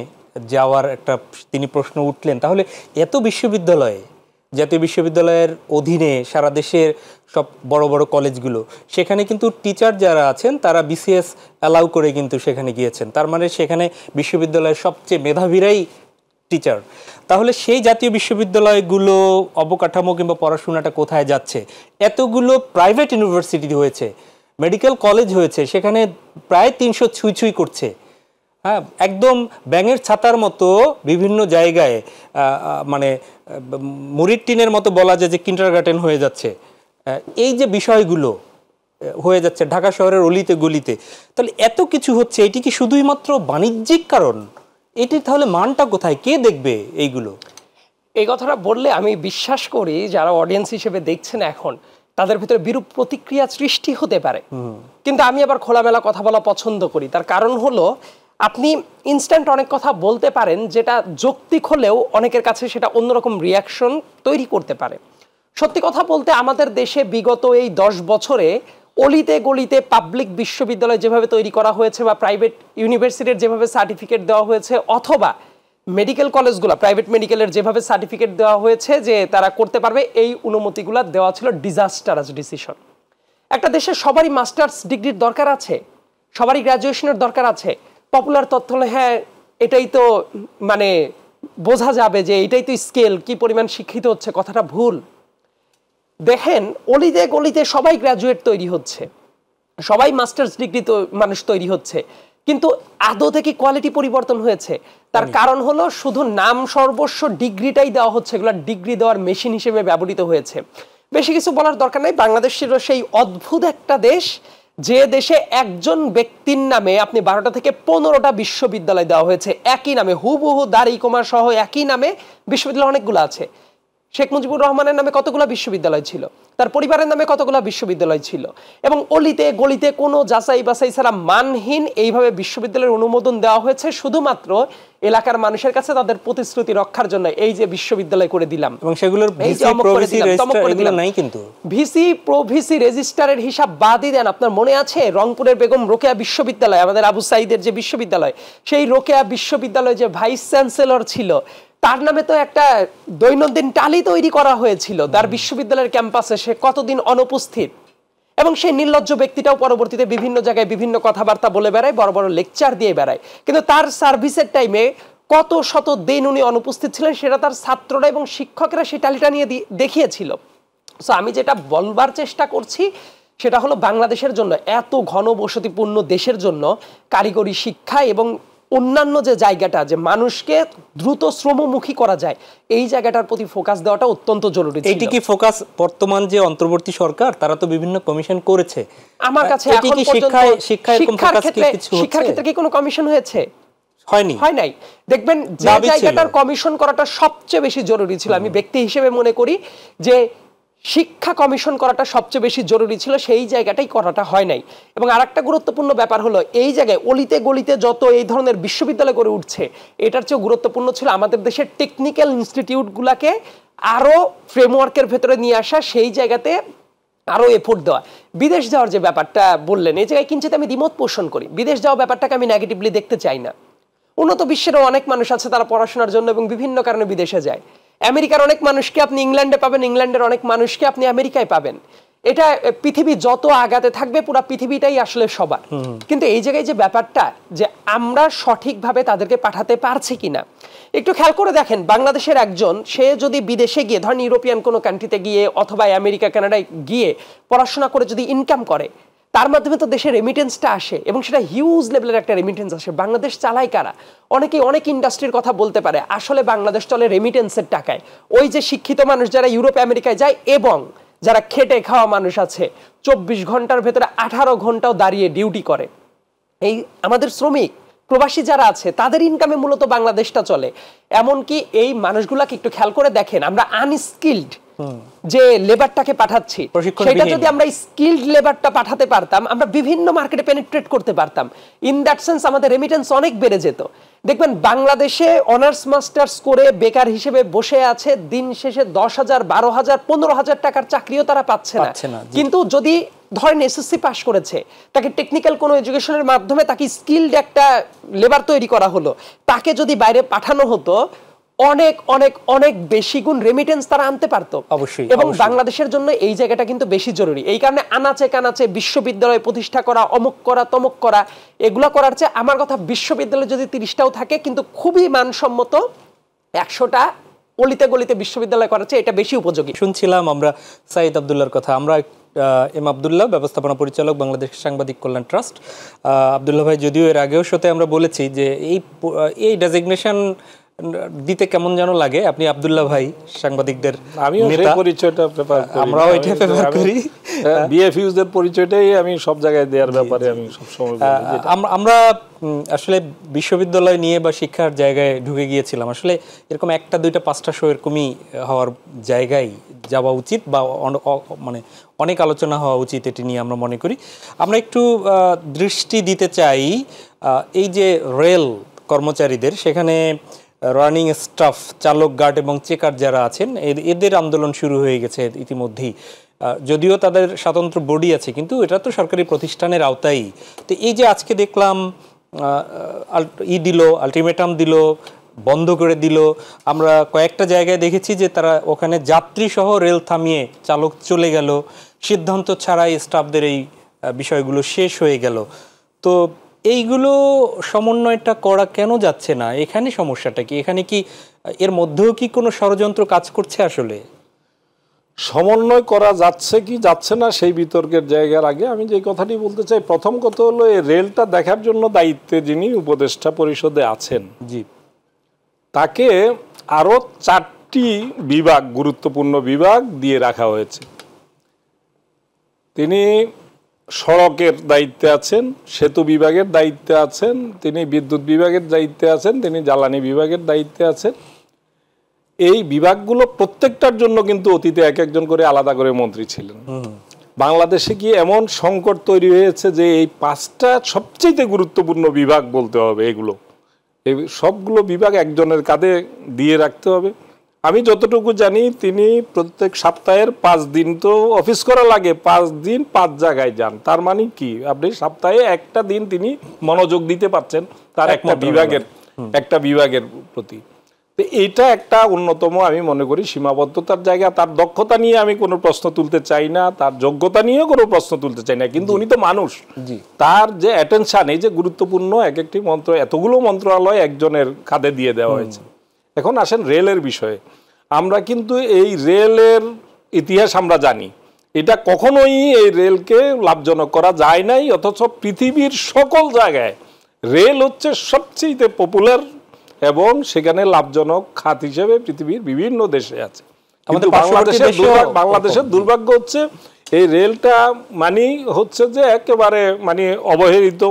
যাওয়ার একটা তিনি প্রশ্ন উঠলেন। তাহলে এত বিশ্ববিদ্যালয়ে, জাতীয় বিশ্ববিদ্যালয়ের অধীনে সারা দেশের সব বড় বড় কলেজগুলো, সেখানে কিন্তু টিচার যারা আছেন তারা বিসিএস অ্যালাউ করে কিন্তু সেখানে গিয়েছেন। তার মানে সেখানে বিশ্ববিদ্যালয়ের সবচেয়ে মেধাবীরাই টিচার। তাহলে সেই জাতীয় বিশ্ববিদ্যালয়গুলো অবকাঠামো কিংবা পড়াশোনাটা কোথায় যাচ্ছে? এতগুলো প্রাইভেট ইউনিভার্সিটি হয়েছে, মেডিকেল কলেজ হয়েছে, সেখানে প্রায় 300 ছুঁই করছে। হ্যাঁ, একদম ব্যাঙের ছাতার মতো বিভিন্ন জায়গায়, মানে মুড়ির টিনের মতো বলা যায় যে কিন্ডারগার্টেন হয়ে যাচ্ছে। এই যে বিষয়গুলো হয়ে যাচ্ছে ঢাকা শহরের অলিতে গলিতে, তাহলে এত কিছু হচ্ছে, এটি কি শুধুই মাত্র বাণিজ্যিক কারণ? এটির তাহলে মানটা কোথায়? কে দেখবে এইগুলো? এই কথাটা বললে আমি বিশ্বাস করি যারা অডিয়েন্স হিসেবে দেখছেন এখন তাদের ভিতরে বিরূপ প্রতিক্রিয়া সৃষ্টি হতে পারে, কিন্তু আমি আবার খোলামেলা কথা বলা পছন্দ করি। তার কারণ হলো আপনি ইনস্ট্যান্ট অনেক কথা বলতে পারেন যেটা যৌক্তিক হলেও অনেকের কাছে সেটা অন্যরকম রিয়াকশন তৈরি করতে পারে। সত্যি কথা বলতে আমাদের দেশে বিগত এই 10 বছরে অলিতে গলিতে পাবলিক বিশ্ববিদ্যালয় যেভাবে তৈরি করা হয়েছে বা প্রাইভেট ইউনিভার্সিটির যেভাবে সার্টিফিকেট দেওয়া হয়েছে, অথবা মেডিকেল কলেজগুলো প্রাইভেট মেডিকেলের যেভাবে সার্টিফিকেট দেওয়া হয়েছে যে তারা করতে পারবে, এই অনুমতিগুলো দেওয়া ছিল ডিজাস্টারাস ডিসিশন। একটা দেশে সবারই মাস্টার্স ডিগ্রির দরকার আছে, সবারই গ্র্যাজুয়েশনের দরকার আছে। পপুলার তথ্য হলো হ্যাঁ এটাই তো মানে বোঝা যাবে যে এটাই তো স্কেল, কি পরিমাণ শিক্ষিত হচ্ছে, কথাটা ভুল। দেখেন অলিতে গলিতে সবাই গ্র্যাজুয়েট তৈরি হচ্ছে, সবাই মাস্টার্স ডিগ্রি তো মানুষ তৈরি হচ্ছে, কিন্তু আদৌ থেকে কোয়ালিটি পরিবর্তন হয়েছে? তার কারণ হলো শুধু নাম সর্বস্ব ডিগ্রিটাই দেওয়া হচ্ছে, এগুলো ডিগ্রি দেওয়ার মেশিন হিসেবে ব্যবহৃত হয়েছে। বেশি কিছু বলার দরকার নাই। বাংলাদেশ ছিল সেই অদ্ভুত একটা দেশ যে দেশে একজন ব্যক্তির নামে আপনি 12টা থেকে 15টা বিশ্ববিদ্যালয় দেওয়া হয়েছে, একই নামে, হুবহু দাড়ি কমা সহ একই নামে বিশ্ববিদ্যালয় অনেকগুলো আছে। শেখ মুজিবুর রহমানের নামে কতগুলো বিশ্ববিদ্যালয় ছিল, তার পরিবারের নামে কতগুলো বিশ্ববিদ্যালয় ছিল, এবং অলিতে গলিতে কোনো যাচাই বাছাই ছাড়া মানহীন এইভাবে বিশ্ববিদ্যালয়ের অনুমোদন দেওয়া হয়েছে শুধুমাত্র এলাকার মানুষের কাছে তাদের প্রতিশ্রুতি রক্ষার জন্য। এই যে বিশ্ববিদ্যালয় করে দিলাম, এবং সেগুলোর ভিসি প্রভিসি রেজিস্টারের হিসাব বাদই দেন। আপনার মনে আছে রংপুরের বেগম রোকেয়া বিশ্ববিদ্যালয়, আমাদের আবু সাইদের যে বিশ্ববিদ্যালয়, সেই রোকেয়া বিশ্ববিদ্যালয় যে ভাইস চ্যান্সেলর ছিল তার নামে তো একটা দৈনন্দিন টালি তৈরি করা হয়েছিল তার বিশ্ববিদ্যালয়ের ক্যাম্পাসে, সে কতদিন অনুপস্থিত। এবং সেই নির্লজ্জ ব্যক্তিটাও পরবর্তীতে বিভিন্ন জায়গায় বিভিন্ন কথাবার্তা বলে বেড়ায়, বড় বড় লেকচার দিয়ে বেড়ায়, কিন্তু তার সার্ভিসের টাইমে কত শত দিন উনি অনুপস্থিত ছিলেন সেটা তার ছাত্ররা এবং শিক্ষকেরা সেই টালিটা নিয়ে দেখিয়েছিল। সো আমি যেটা বলবার চেষ্টা করছি সেটা হলো বাংলাদেশের জন্য, এত ঘনবসতিপূর্ণ দেশের জন্য কারিগরি শিক্ষা এবং অন্যান্য যে জায়গাটা যে মানুষকে দ্রুত শ্রমমুখী করা যায়, এই জায়গাটার প্রতি ফোকাস দেওয়াটা অত্যন্ত জরুরি। এইটি কি ফোকাস বর্তমান যে অন্তর্বর্তী সরকার তারা তো বিভিন্ন কমিশন করেছে, আমার কাছে এখন পর্যন্ত শিক্ষার ক্ষেত্রে কি কোনো কমিশন হয়েছে? হয়নি, হয় নাই। দেখবেন যে জায়গাটার কমিশন করাটা সবচেয়ে বেশি জরুরি ছিল, আমি ব্যক্তি হিসেবে মনে করি যে শিক্ষা কমিশন করাটা সবচেয়ে বেশি জরুরি ছিল, সেই জায়গাটাই করাটা হয় নাই। এবং আরেকটা গুরুত্বপূর্ণ ব্যাপার হলো, এই জায়গায় অলিতে গলিতে যত এই ধরনের বিশ্ববিদ্যালয় গড়ে উঠছে, এটার চেয়েও গুরুত্বপূর্ণ ছিল আমাদের দেশের টেকনিক্যাল ইনস্টিটিউটগুলোকে আরো ফ্রেমওয়ার্কের ভেতরে নিয়ে আসা, সেই জায়গাতে আরো এফোর্ট দেওয়া। বিদেশ যাওয়ার যে ব্যাপারটা বললেন, এই জায়গায় কিঞ্চিত আমি দ্বিমত পোষণ করি। বিদেশ যাওয়া ব্যাপারটাকে আমি নেগেটিভলি দেখতে চাই না। উন্নত বিশ্বেরও অনেক মানুষ আছে তারা পড়াশোনার জন্য এবং বিভিন্ন কারণে বিদেশে যায়। আমেরিকার অনেক মানুষকে আপনি ইংল্যান্ডে পাবেন, ইংল্যান্ডের অনেক মানুষকে আপনি আমেরিকায় পাবেন। এটা পৃথিবী যত আগাতে থাকবে পুরো পৃথিবীটাই আসলে সবার। কিন্তু এই জায়গায় যে ব্যাপারটা, যে আমরা সঠিকভাবে তাদেরকে পাঠাতে পারছি কিনা, একটু খেয়াল করে দেখেন। বাংলাদেশের একজন, সে যদি বিদেশে গিয়ে, ধরেন ইউরোপিয়ান কোনো কান্ট্রিতে গিয়ে অথবা আমেরিকা কানাডায় গিয়ে পড়াশোনা করে যদি ইনকাম করে, তার মাধ্যমে তো দেশের রেমিটেন্সটা আসে এবং সেটা হিউজ লেভেলের একটা রেমিটেন্স আসে। বাংলাদেশ চালায় কারা? অনেকেই অনেক ইন্ডাস্ট্রির কথা বলতে পারে, আসলে বাংলাদেশ চলে রেমিটেন্সের টাকায়। ওই যে শিক্ষিত মানুষ যারা ইউরোপ আমেরিকায় যায় এবং যারা খেটে খাওয়া মানুষ আছে, 24 ঘন্টার ভেতরে 18 ঘন্টাও দাঁড়িয়ে ডিউটি করে, এই আমাদের শ্রমিক প্রবাসী যারা আছে, তাদের ইনকামে মূলত বাংলাদেশটা চলে। এমনকি এই মানুষগুলাকে একটু খেয়াল করে দেখেন, আমরা আনস্কিলড যে লেবারটাকে পাঠাচ্ছি, সেটা যদি আমরা স্কিলড লেবারটা পাঠাতে পারতাম, আমরা বিভিন্ন মার্কেটে পেনিট্রেট করতে পারতাম। ইন দ্যাট সেন্স আমাদের রেমিটেন্স অনেক বেড়ে যেত। দেখবেন বাংলাদেশে অনার্স মাস্টার্স করে বেকার হিসেবে বসে আছে, দিন শেষে 10,000, 12,000, 15,000 টাকার চাকরিও তারা পাচ্ছে না। কিন্তু যদি ধরেন এসএসসি পাস করেছে, তাকে টেকনিক্যাল কোনো এডুকেশনের মাধ্যমে তাকে স্কিলড একটা লেবার তৈরি করা হলো, তাকে যদি বাইরে পাঠানো হতো, অনেক অনেক অনেক বেশি গুণ রেমিটেন্স তারা আনতে পারতো। অবশ্যই। এবং বাংলাদেশের জন্য এই জায়গাটা কিন্তু বেশি জরুরি। এই কারণে আনাচে কানাচে বিশ্ববিদ্যালয় প্রতিষ্ঠা করা, অমুক করা, তমুক করা, এগুলা করার চেয়ে আমার কথা, বিশ্ববিদ্যালয় যদি 30টাও থাকে কিন্তু খুবই মানসম্মত, 100টা অলিতে গলিতে বিশ্ববিদ্যালয় করার চেয়ে এটা বেশি উপযোগী। শুনছিলাম আমরা সাইদ আব্দুল্লাহর কথা। আমরা এম আব্দুল্লাহ, ব্যবস্থাপনা পরিচালক, বাংলাদেশ সাংবাদিক কল্যাণ ট্রাস্ট। আব্দুল্লাহ ভাই, যদিও এর আগেও সাথে আমরা বলেছি যে এই ডেজিগনেশন দিতে কেমন যেন লাগে। আপনি আব্দুল্লাহ ভাই সাংবাদিকদের পরিচয়টা প্রেফার করি, আমরাও এটা প্রেফার করি। বিএফইউদের পরিচয়টাই আমি সব জায়গায় দেওয়ার ব্যাপারে আমি সব সময় আমরা আসলে বিশ্ববিদ্যালয় নিয়ে বা শিক্ষার জায়গায় ঢুকে গিয়েছিলাম। আসলে এরকম 1টা 2টা 5টা শো এরকমই হওয়ার জায়গায় যাওয়া উচিত, বা মানে অনেক আলোচনা হওয়া উচিত, এটি নিয়ে আমরা মনে করি। আমরা একটু দৃষ্টি দিতে চাই এই যে রেল কর্মচারীদের, সেখানে রানিং স্টাফ, চালক, গার্ড এবং চেকার যারা আছেন, এদের আন্দোলন শুরু হয়ে গেছে ইতিমধ্যেই। যদিও তাদের স্বতন্ত্র বডি আছে, কিন্তু এটা তো সরকারি প্রতিষ্ঠানের আওতায়। তো এই যে আজকে দেখলাম দিল, আলটিমেটাম দিল, বন্ধ করে দিল। আমরা কয়েকটা জায়গায় দেখেছি যে তারা ওখানে যাত্রী সহ রেল থামিয়ে চালক চলে গেল, সিদ্ধান্ত ছাড়াই স্টাফদের এই বিষয়গুলো শেষ হয়ে গেল। তো এইগুলো সমন্বয়টা করা কেন যাচ্ছে না? এখানে সমস্যাটা কি? এখানে কি এর মধ্যেও কি কোনো ষড়যন্ত্র কাজ করছে? আসলে সমন্বয় করা যাচ্ছে কি যাচ্ছে না সেই বিতর্কের জায়গার আগে আমি যে কথাটি বলতে চাই, প্রথম কথা হলো, এই রেলটা দেখার জন্য দায়িত্বে যিনি উপদেষ্টা পরিষদে আছেন, জি, তাকে আরো 4টি বিভাগ, গুরুত্বপূর্ণ বিভাগ দিয়ে রাখা হয়েছে। তিনি সড়কের দায়িত্বে আছেন, সেতু বিভাগের দায়িত্বে আছেন, তিনি বিদ্যুৎ বিভাগের দায়িত্বে আছেন, তিনি জ্বালানি বিভাগের দায়িত্বে আছেন। এই বিভাগগুলো প্রত্যেকটার জন্য কিন্তু অতীতে এক একজন করে আলাদা করে মন্ত্রী ছিলেন। বাংলাদেশে কি এমন সংকট তৈরি হয়েছে যে এই 5টা সবচেয়ে গুরুত্বপূর্ণ বিভাগ বলতে হবে, এগুলো এই সবগুলো বিভাগ একজনের কাঁধে দিয়ে রাখতে হবে। আমি যতটুকু জানি, তিনি প্রত্যেক সপ্তাহের 5 দিন তো অফিস করা লাগে, 5 দিন 5 জায়গায় যান। তার মানে কি, আপনি সপ্তাহে একটা দিন তিনি মনোযোগ দিতে পারছেন তার একটা বিভাগের প্রতি। তো এইটা একটা অন্যতম, আমি মনে করি, সীমাবদ্ধতার জায়গা। তার দক্ষতা নিয়ে আমি কোনো প্রশ্ন তুলতে চাই না, তার যোগ্যতা নিয়েও কোনো প্রশ্ন তুলতে চাই না, কিন্তু উনি তো মানুষ। তার যে অ্যাটেনশন, এই যে গুরুত্বপূর্ণ এক একটি এতগুলো মন্ত্রণালয় একজনের কাঁধে দিয়ে দেওয়া হয়েছে। এখন আসেন রেলের বিষয়ে। আমরা কিন্তু এই রেলের ইতিহাস আমরা জানি, এটা কখনোই এই রেলকে লাভজনক করা যায় নাই, অথচ পৃথিবীর সকল জায়গায় রেল হচ্ছে সবচেয়ে পপুলার এবং সেখানে লাভজনক খাত হিসেবে পৃথিবীর বিভিন্ন দেশে আছে। আমাদের বাংলাদেশের দুর্ভাগ্য হচ্ছে এই রেলটা হচ্ছে যে একেবারে অবহেলিত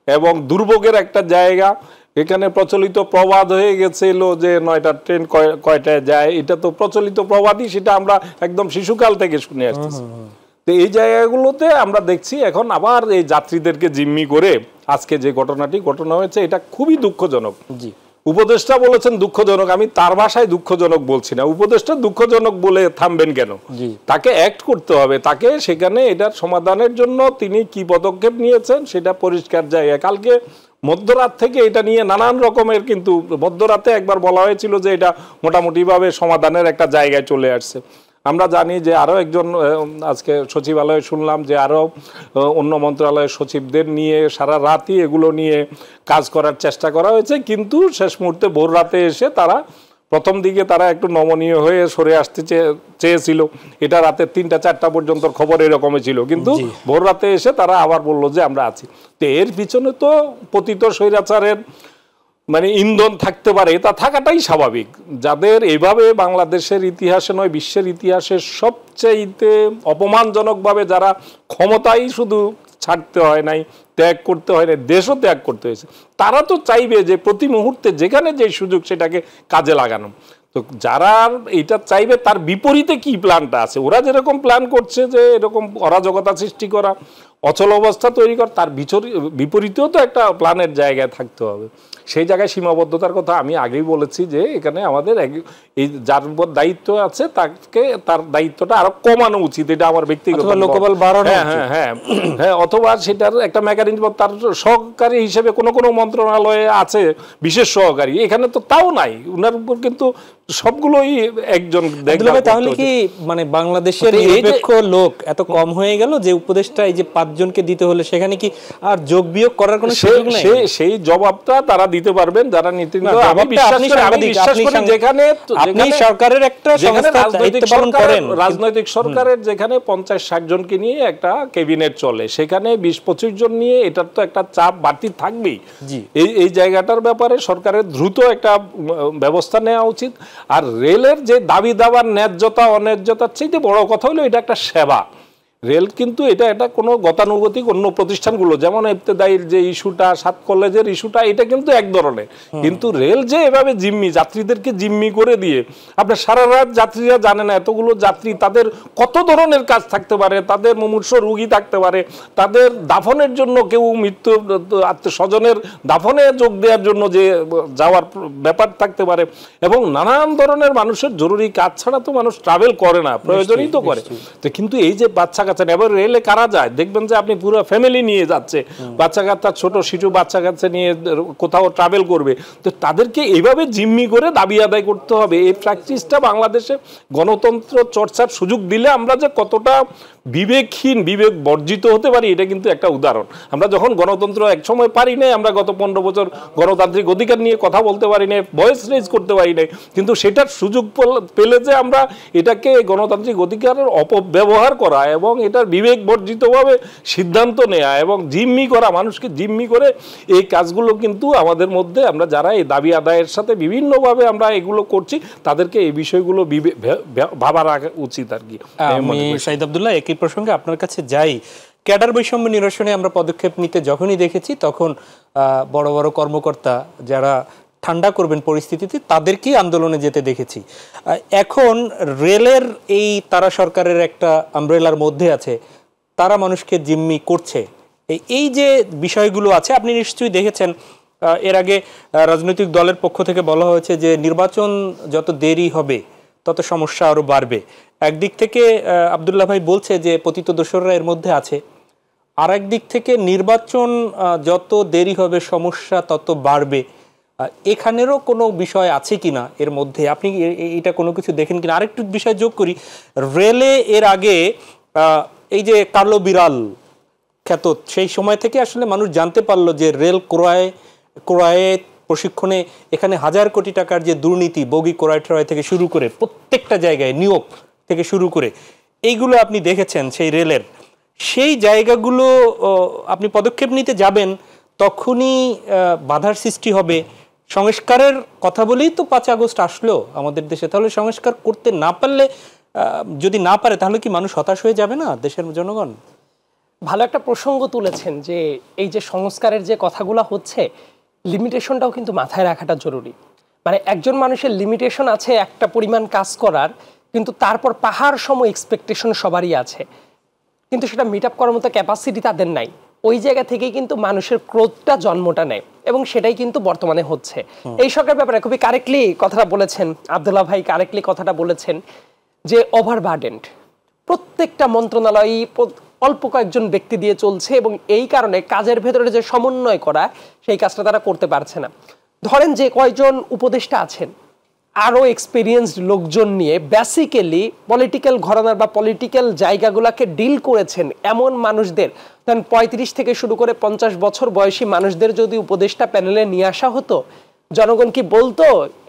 এবং দুর্ভোগের একটা জায়গা। এখানে প্রচলিত প্রবাদ হয়ে গেছিল যে 9টার ট্রেন কয়টায় যায়, এটা তো প্রচলিত প্রবাদই, সেটা আমরা একদম শিশুকাল থেকে শুনে আসতেছি। তো এই জায়গাগুলোতে আমরা দেখছি এখন আবার এই যাত্রীদেরকে জিম্মি করে আজকে যে ঘটনা হয়েছে, এটা খুবই দুঃখজনক। জি, উপদেষ্টা বলেছেন দুঃখজনক, আমি তার ভাষায় দুঃখজনক বলছি না। উপদেষ্টা দুঃখজনক বলে থামবেন কেন? তাকে অ্যাক্ট করতে হবে, তাকে সেখানে এটার সমাধানের জন্য তিনি কি পদক্ষেপ নিয়েছেন সেটা পরিষ্কার জায়গা। কালকে মধ্যরাত থেকে এটা নিয়ে নানান রকমের, কিন্তু মধ্যরাতে একবার বলা হয়েছিল যে এটা মোটামুটিভাবে সমাধানের একটা জায়গায় চলে আসছে। আমরা জানি যে আরও একজন, আজকে সচিবালয়ে শুনলাম যে আরও অন্য মন্ত্রণালয়ের সচিবদের নিয়ে সারা রাতই এগুলো নিয়ে কাজ করার চেষ্টা করা হয়েছে, কিন্তু শেষ মুহূর্তে ভোর রাতে এসে তারা, প্রথম দিকে তারা একটু নমনীয় হয়ে সরে আসতে চেয়েছিল, এটা রাতে 3টা-4টা পর্যন্ত খবর এরকমই ছিল, কিন্তু ভোর রাতে এসে তারা আবার বললো যে আমরা আছি। তো এর পিছনে তো পতিত স্বৈরাচারের মানে ইন্ধন থাকতে পারে, তা থাকাটাই স্বাভাবিক। যাদের এভাবে বাংলাদেশের ইতিহাসে নয় বিশ্বের ইতিহাসে সবচাইতে অপমানজনকভাবে যারা ক্ষমতাই শুধু ছাড়তে হয় নাই, ত্যাগ করতে হয় নাই, দেশও ত্যাগ করতে হয়েছে, তারা তো চাইবে যে প্রতি মুহূর্তে যেখানে যে সুযোগ সেটাকে কাজে লাগানো। তো যারা এটা চাইবে তার বিপরীতে কি প্ল্যানটা আছে, ওরা যেরকম প্ল্যান করছে যে এরকম অরাজকতা সৃষ্টি করা, অচল অবস্থা তৈরি করা, তার বিপরীতেও তো একটা প্ল্যানের জায়গায় থাকতে হবে। সেই জায়গায় সীমাবদ্ধতার কথা আমি আগেই বলেছি যে এখানে আমাদের এই যার উপর দায়িত্ব আছে তাকে তার দায়িত্বটা আরো কমানো উচিত, এটা আমার ব্যক্তিগত। হ্যাঁ, অথবা সেটার একটা মেকানিজম, তার সহকারী হিসেবে কোনো মন্ত্রণালয়ে আছে বিশেষ সহকারী, এখানে তো তাও নাই, উনার উপর কিন্তু সবগুলোই একজন। তাহলে কি মানে বাংলাদেশের নিরপেক্ষ লোক এত কম হয়ে গেল যে উপদেষ্টা এই যে 5 জনকে দিতে হলে সেখানে কি আর যোগ বিয়োগ করার কোনো সুযোগ নেই? সেই জবাবটা তারা দিতে পারবেন যারা নীতি। আমি বিশ্বাস করি যেখানে আপনি সরকারের একটা সংস্থা দায়িত্ব পালন করেন, রাজনৈতিক সরকারের যেখানে 50-60 জনকে নিয়ে একটা ক্যাবিনেট চলে, সেখানে 20-25 জন নিয়ে এটার তো একটা চাপ বাড়তি থাকবেই। এই জায়গাটার ব্যাপারে সরকারের দ্রুত একটা ব্যবস্থা নেওয়া উচিত। আর রেলের যে দাবি দাবার ন্যায্যতা অন্যায্যতার চাইতে বড় কথা হলো এটা একটা সেবা। রেল কিন্তু এটা কোনো গতানুগতিক অন্য প্রতিষ্ঠানগুলো যেমন ইবতেদায়ীর যে ইস্যুটা, 7 কলেজের ইস্যুটা, এটা কিন্তু এক ধরনের, কিন্তু রেল যে এভাবে যাত্রীদেরকে জিম্মি করে দিয়ে আপনার সারা রাত যাত্রীরা জানে না এতগুলো যাত্রী তাদের কত ধরনের কাজ থাকতে পারে, তাদের মুমূর্ষু রোগী থাকতে পারে, তাদের দাফনের জন্য কেউ মৃত্যু আত্মীয়স্বজনের দাফনে যোগ দেওয়ার জন্য যে যাওয়ার ব্যাপার থাকতে পারে, এবং নানান ধরনের মানুষের জরুরি কাজ ছাড়া তো মানুষ ট্রাভেল করে না, প্রয়োজনই তো করে। তো কিন্তু এই যে বাচ্চা কাচ্চা, এবার রেলে কারা যায় দেখবেন যে আপনি পুরো ফ্যামিলি নিয়ে যাচ্ছে, বাচ্চা কাচ্চা, ছোট শিশু বাচ্চা কাচ্চা নিয়ে কোথাও ট্রাভেল করবে, তো তাদেরকে এইভাবে জিম্মি করে দাবি আদায় করতে হবে। এই প্র্যাকটিসটা বাংলাদেশে গণতন্ত্র চর্চার সুযোগ দিলে আমরা যে কতটা বিবেকহীন, বিবেক বর্জিত হতে পারি, এটা কিন্তু একটা উদাহরণ। আমরা যখন গণতন্ত্র এক সময় পারি নাই, আমরা গত 15 বছর গণতান্ত্রিক অধিকার নিয়ে কথা বলতে পারি নাই, ভয়েস রেজ করতে পারি নাই, কিন্তু সেটার সুযোগ পেলে যে আমরা এটাকে গণতান্ত্রিক অধিকারের অপব্যবহার করা এবং এটার বিবেক বর্জিতভাবে সিদ্ধান্ত নেওয়া এবং জিম্মি করা, মানুষকে জিম্মি করে এই কাজগুলো কিন্তু আমাদের মধ্যে, আমরা যারা এই দাবি আদায়ের সাথে বিভিন্নভাবে আমরা এগুলো করছি, তাদেরকে এই বিষয়গুলো ভাবা রাখা উচিত আর কি। আমি শাহিদ আব্দুল্লাহ একই প্রসঙ্গে আপনার কাছে যাই। ক্যাডার বৈষম্য নিরসনে আমরা পদক্ষেপ নিতে যখনই দেখেছি তখন বড় বড় কর্মকর্তা যারা ঠান্ডা করবেন পরিস্থিতিতে তাদেরকেই আন্দোলনে যেতে দেখেছি। এখন রেলের এই তারা সরকারের একটা আমব্রেলার মধ্যে আছে, তারা মানুষকে জিম্মি করছে, এই যে বিষয়গুলো আছে আপনি নিশ্চয়ই দেখেছেন। এর আগে রাজনৈতিক দলের পক্ষ থেকে বলা হয়েছে যে নির্বাচন যত দেরি হবে তত সমস্যা আরো বাড়বে। একদিক থেকে আব্দুল্লাহ ভাই বলছে যে পতিত দোসররা এর মধ্যে আছে, আর একদিক থেকে নির্বাচন যত দেরি হবে সমস্যা তত বাড়বে। এখানেরও কোনো বিষয় আছে কিনা এর মধ্যে, আপনি এটা কোনো কিছু দেখেন কিনা? আরেকটু বিষয় যোগ করি, রেলে এর আগে এই যে কালো বিড়াল খ্যাত, সেই সময় থেকে আসলে মানুষ জানতে পারলো যে রেল ক্রয়ে প্রশিক্ষণে এখানে 1000 কোটি টাকার যে দুর্নীতি, বগি ক্রয় ট্রয় থেকে শুরু করে প্রত্যেকটা জায়গায় নিয়োগ থেকে শুরু করে এইগুলো আপনি দেখেছেন। সেই রেলের সেই জায়গাগুলো আপনি পদক্ষেপ নিতে যাবেন তখনই বাধার সৃষ্টি হবে। সংস্কারের কথা বলেই তো 5 আগস্ট আসলো আমাদের দেশে, তাহলে সংস্কার করতে না পারলে, যদি না পারে তাহলে কি মানুষ হতাশ হয়ে যাবে না দেশের জনগণ? ভালো একটা প্রসঙ্গ তুলেছেন যে এই যে সংস্কারের যে কথাগুলো হচ্ছে, লিমিটেশনটাও কিন্তু মাথায় রাখাটা জরুরি। মানে একজন মানুষের লিমিটেশন আছে একটা পরিমাণ কাজ করার, কিন্তু তারপর পাহাড় সম এক্সপেকটেশন সবারই আছে, কিন্তু সেটা মিট আপ করার মতো ক্যাপাসিটি তাদের নাই। ওই জায়গা থেকেই কিন্তু মানুষের ক্রোধটা জন্মটা নেয়, এবং সেটাই কিন্তু বর্তমানে হচ্ছে। এই সরকার ব্যাপারে খুবই কারেক্টলি কথাটা বলেছেন আব্দুল্লাহ ভাই, কারেক্টলি কথাটা বলেছেন যে ওভারবার্ডেন্ড। প্রত্যেকটা মন্ত্রণালয় অল্প কয়েকজন ব্যক্তি দিয়ে চলছে, এবং এই কারণে কাজের ভেতরে যে সমন্বয় করা সেই কাজটা তারা করতে পারছে না। ধরেন যে কয়জন উপদেষ্টা আছেন আরো এক্সপেরিয়েন্সড লোকজন নিয়ে বেসিক্যালি পলিটিক্যাল ঘরানার বা পলিটিক্যাল জায়গাগুলোকে ডিল করেছেন এমন মানুষদের, ধরেন 35 থেকে শুরু করে 50 বছর বয়সী মানুষদের যদি উপদেষ্টা প্যানেলে নিয়ে আসা হতো, জনগণ কি বলতো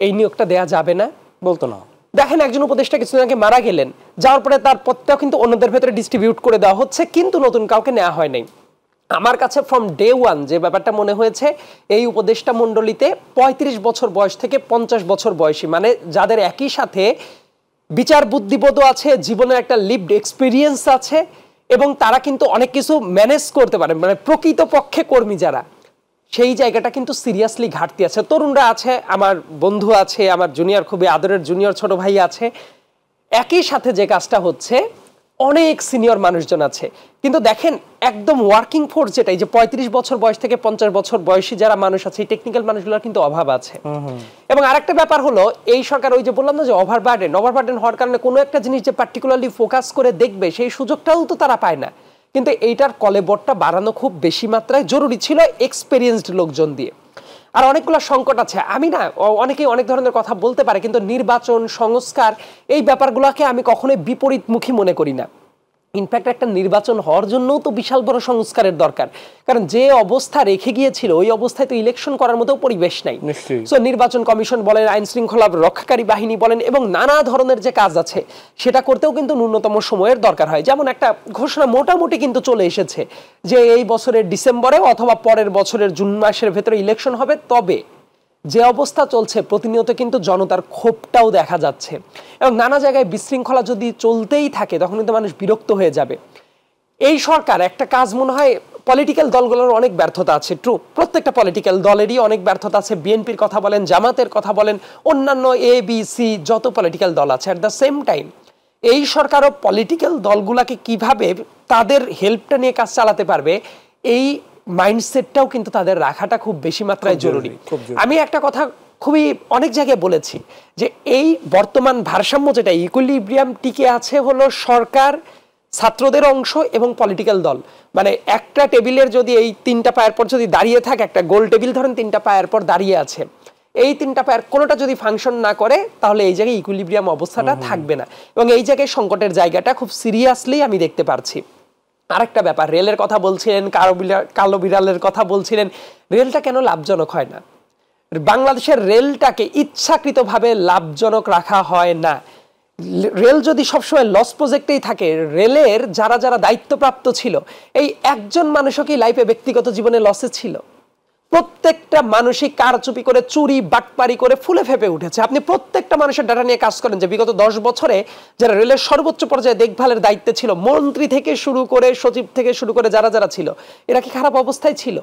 এই নিয়োগটা দেয়া যাবে না? বলতো না। দেখেন একজন উপদেষ্টা কিছুদিন আগে মারা গেলেন, যাওয়ার পরে তার পদটাও কিন্তু অন্যদের ভেতরে ডিস্ট্রিবিউট করে দেওয়া হচ্ছে, কিন্তু নতুন কাউকে নেওয়া হয় নাই। আমার কাছে ফ্রম ডে ওয়ান যে ব্যাপারটা মনে হয়েছে, এই উপদেষ্টা মণ্ডলীতে 35 বছর বয়স থেকে 50 বছর বয়সী, মানে যাদের একই সাথে বিচার বুদ্ধিবোধও আছে, জীবনের একটা লিভড এক্সপিরিয়েন্স আছে, এবং তারা কিন্তু অনেক কিছু ম্যানেজ করতে পারে, মানে প্রকৃতপক্ষে কর্মী যারা, সেই জায়গাটা কিন্তু সিরিয়াসলি ঘাটতি আছে। তরুণরা আছে, আমার বন্ধু আছে, আমার জুনিয়র খুবই আদরের জুনিয়র ছোট ভাই আছে, একই সাথে যে কাজটা হচ্ছে অনেক সিনিয়র মানুষজন আছে, কিন্তু দেখেন একদম ওয়ার্কিং ফোর্স যেটা, এই যে 35 বছর বয়স থেকে 50 বছর বয়সী যারা মানুষ আছে, এই টেকনিক্যাল মানুষগুলোর কিন্তু অভাব আছে। এবং আরেকটা ব্যাপার হলো, এই সরকার ওই যে বললাম না যে ওভারবার্ডেন হওয়ার কারণে কোনো একটা জিনিস যে পার্টিকুলারলি ফোকাস করে দেখবে সেই সুযোগটাও তো তারা পায় না। কিন্তু এইটার কলেবরটা বাড়ানো খুব বেশি মাত্রায় জরুরি ছিল এক্সপেরিয়েন্সড লোকজন দিয়ে। আর অনেকগুলো সংকট আছে, আমি না অনেকেই অনেক ধরনের কথা বলতে পারে, কিন্তু নির্বাচন সংস্কার এই ব্যাপারগুলোকে আমি কখনোই বিপরীতমুখী মনে করি না। ইনফ্যাক্ট একটা নির্বাচন হওয়ার জন্যও তো বিশাল বড় সংস্কারের দরকার, কারণ যে অবস্থা রেখে গিয়েছিল ওই অবস্থায় তো ইলেকশন করার মতো পরিবেশ নাই। সো নির্বাচন কমিশন বলেন, আইন শৃঙ্খলা রক্ষাকারী বাহিনী বলেন, এবং নানা ধরনের যে কাজ আছে সেটা করতেও কিন্তু ন্যূনতম সময়ের দরকার হয়। যেমন একটা ঘোষণা মোটামুটি কিন্তু চলে এসেছে যে এই বছরের ডিসেম্বরে অথবা পরের বছরের জুন মাসের ভেতরে ইলেকশন হবে, তবে যে অবস্থা চলছে প্রতিনিয়ত কিন্তু জনতার ক্ষোভটাও দেখা যাচ্ছে, এবং নানা জায়গায় বিশৃঙ্খলা যদি চলতেই থাকে তখন কিন্তু মানুষ বিরক্ত হয়ে যাবে। এই সরকার একটা কাজ মনে হয়, পলিটিক্যাল দলগুলোর অনেক ব্যর্থতা আছে, ট্রু, প্রত্যেকটা পলিটিক্যাল দলেরই অনেক ব্যর্থতা আছে, বিএনপির কথা বলেন, জামাতের কথা বলেন, অন্যান্য ABC যত পলিটিক্যাল দল আছে, অ্যাট দ্য সেম টাইম এই সরকারও পলিটিক্যাল দলগুলাকে কিভাবে তাদের হেল্পটা নিয়ে কাজ চালাতে পারবে এই মাইন্ডসেটটাও কিন্তু তাদের রাখাটা খুব বেশি মাত্রায় জরুরি। আমি একটা কথা খুবই অনেক জায়গায় বলেছি যে এই বর্তমান ভারসাম্য যেটা ইকুইলিব্রিয়াম টিকে আছে হলো সরকার, ছাত্রদের অংশ এবং পলিটিক্যাল দল। মানে একটা টেবিলের যদি এই 3টা পায়ের পর যদি দাঁড়িয়ে থাকে, একটা গোল টেবিল ধরেন 3টা পায়ের পর দাঁড়িয়ে আছে, এই 3টা পায়ের কোনোটা যদি ফাংশন না করে তাহলে এই জায়গায় ইকুইলিব্রিয়াম অবস্থাটা থাকবে না, এবং এই জায়গায় সংকটের জায়গাটা খুব সিরিয়াসলি আমি দেখতে পারছি। আরেকটা ব্যাপার, রেলের কথা বলছিলেন, কালো বিড়ালের কথা বলছিলেন, রেলটা কেন লাভজনক হয় না? বাংলাদেশের রেলটাকে ইচ্ছাকৃতভাবে লাভজনক রাখা হয় না। রেল যদি সবসময় লস প্রজেক্টেই থাকে, রেলের যারা যারা দায়িত্বপ্রাপ্ত ছিল, এই একজন মানুষও কি লাইফে ব্যক্তিগত জীবনে লসে ছিল? প্রত্যেকটা মানুষই কারচুপি করে, চুরি বাটপারি করে ফুলে ফেপে উঠেছে। আপনি প্রত্যেকটা মানুষের ডাটা নিয়ে কাজ করেন যে বিগত 10 বছরে যারা রেলের সর্বোচ্চ পর্যায়ে দেখভালের দায়িত্বে ছিল, মন্ত্রী থেকে শুরু করে সচিব থেকে শুরু করে যারা যারা ছিল, এরা কি খারাপ অবস্থায় ছিল?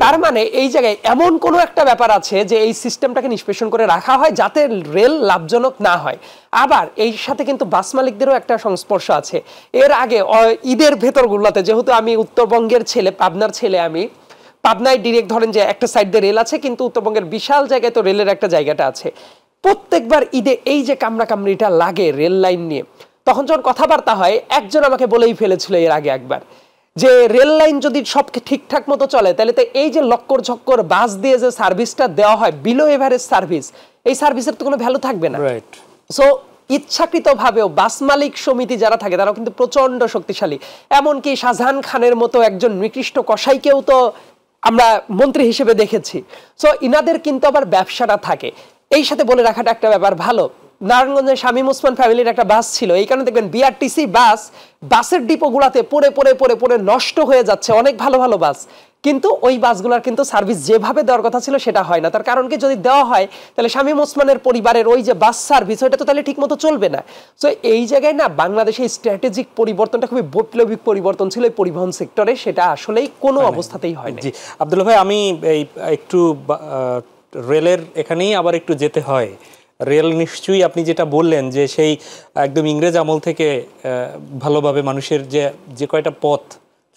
তার মানে এই জায়গায় এমন কোনো একটা ব্যাপার আছে যে এই সিস্টেমটাকে নিষ্পেষণ করে রাখা হয় যাতে রেল লাভজনক না হয়। আবার এই সাথে কিন্তু বাস মালিকদেরও একটা সংস্পর্শ আছে। এর আগে ঈদের ভেতরগুলোতে, যেহেতু আমি উত্তরবঙ্গের ছেলে, পাবনার ছেলে, আমি পাবনায় ডিরেক্ট ধরেন যে একটা সাইড দিয়ে রেল আছে, কিন্তু উত্তরবঙ্গের বিশাল জায়গায় তো রেলের একটা জায়গাটা আছে। প্রত্যেকবার ঈদে এই যে কামড়াকামড়িটা লাগে রেল লাইন নিয়ে, তখন যখন কথাবার্তা হয়, একজন আমাকে বলেই ফেলেছিল এর আগে একবার যে রেল লাইন যদি সব ঠিকঠাক মতো চলে তাহলে তো এই যে লক্কর ঝক্কর বাস দিয়ে যে সার্ভিসটা দেওয়া হয়, বিলো এভারেজ সার্ভিস, এই সার্ভিসের তো কোনো ভ্যালু থাকবে না। সো ইচ্ছাকৃতভাবেও বাস মালিক সমিতি যারা থাকে তারাও কিন্তু প্রচন্ড শক্তিশালী। এমনকি শাহজাহান খানের মতো একজন নিকৃষ্ট কসাইকেও তো আমরা মন্ত্রী হিসেবে দেখেছি। সো ইনাদের কিন্তু আবার ব্যবসাটা থাকে। এই সাথে বলে রাখাটা একটা ব্যাপার ভালো, নারায়ণগঞ্জে শামীম ওসমান ফ্যামিলির একটা বাস ছিল, এই কারণে দেখবেন বিআরটিসি বাসের ডিপোগুলাতে পড়ে পড়ে পড়ে পড়ে নষ্ট হয়ে যাচ্ছে, অনেক ভালো ভালো বাস। কিন্তু ওই বাসগুলোর কিন্তু সার্ভিস যেভাবে দেওয়ার কথা ছিল সেটা হয় না। তার কারণ কি, যদি দেওয়া হয় তাহলে শামীম ওসমানের পরিবারের ওই যে বাস সার্ভিস ওইটা তো তাহলে ঠিক মতো চলবে না। তো এই জায়গায় না বাংলাদেশের স্ট্র্যাটেজিক পরিবর্তনটা খুবই বৈপ্লবিক পরিবর্তন ছিল এই পরিবহন সেক্টরে, সেটা আসলেই কোনো অবস্থাতেই হয় না। জি আব্দুল্লাহ ভাই, আমি এই একটু রেলের এখানেই আবার একটু যেতে হয়। রেল নিশ্চয়ই আপনি যেটা বললেন যে সেই একদম ইংরেজ আমল থেকে ভালোভাবে মানুষের যে কয়টা পথ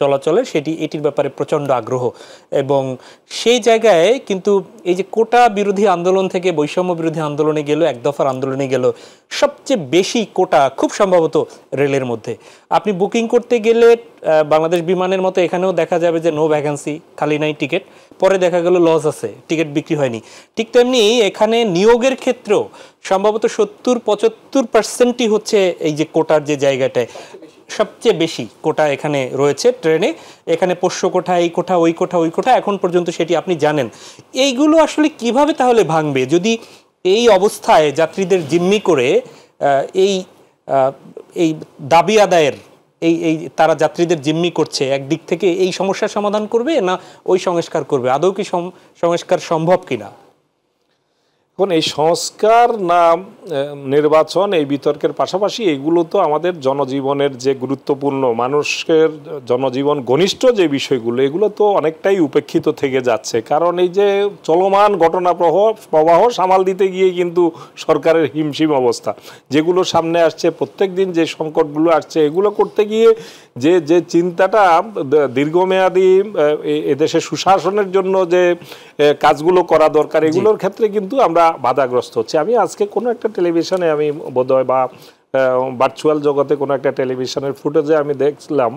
চলাচলে এটির ব্যাপারে প্রচণ্ড আগ্রহ, এবং সেই জায়গায় কিন্তু এই যে কোটা বিরোধী আন্দোলন থেকে বৈষম্য বিরোধী আন্দোলনে গেল, এক দফার আন্দোলনে গেল, সবচেয়ে বেশি কোটা খুব সম্ভবত রেলের মধ্যে। আপনি বুকিং করতে গেলে বাংলাদেশ বিমানের মতো এখানেও দেখা যাবে যে নো ভ্যাকেন্সি, খালি নাই টিকিট, পরে দেখা গেল লস আছে, টিকিট বিক্রি হয়নি। ঠিক তেমনি এখানে নিয়োগের ক্ষেত্রেও সম্ভবত 70-75% হচ্ছে এই যে কোটার যে জায়গাটায় সবচেয়ে বেশি কোটা এখানে রয়েছে ট্রেনে। এখানে পোষ্য কোঠা, এই কোঠা, ওই কোঠা, ওই কোঠা, এখন পর্যন্ত সেটি আপনি জানেন। এইগুলো আসলে কিভাবে তাহলে ভাঙবে যদি এই অবস্থায় যাত্রীদের জিম্মি করে এই দাবি আদায়ের এই তারা যাত্রীদের জিম্মি করছে, একদিক থেকে এই সমস্যার সমাধান করবে না ওই সংস্কার করবে? আদৌ কি সংস্কার সম্ভব কিনা? এখন এই সংস্কার না নির্বাচন, এই বিতর্কের পাশাপাশি এগুলো তো আমাদের জনজীবনের যে গুরুত্বপূর্ণ, মানুষের জনজীবন ঘনিষ্ঠ যে বিষয়গুলো, এগুলো তো অনেকটাই উপেক্ষিত থেকে যাচ্ছে। কারণ এই যে চলমান ঘটনা প্রবাহ সামাল দিতে গিয়ে কিন্তু সরকারের হিমশিম অবস্থা, যেগুলো সামনে আসছে প্রত্যেক দিন, যে সংকটগুলো আসছে, এগুলো করতে গিয়ে যে চিন্তাটা দীর্ঘমেয়াদী এদেশে সুশাসনের জন্য যে কাজগুলো করা দরকার, এগুলোর ক্ষেত্রে কিন্তু আমরা বাধাগ্রস্ত হচ্ছে। আমি আজকে কোনো একটা টেলিভিশনে, আমি বোধহয় বা ভার্চুয়াল জগতে কোনো একটা টেলিভিশনের ফুটেজে আমি দেখছিলাম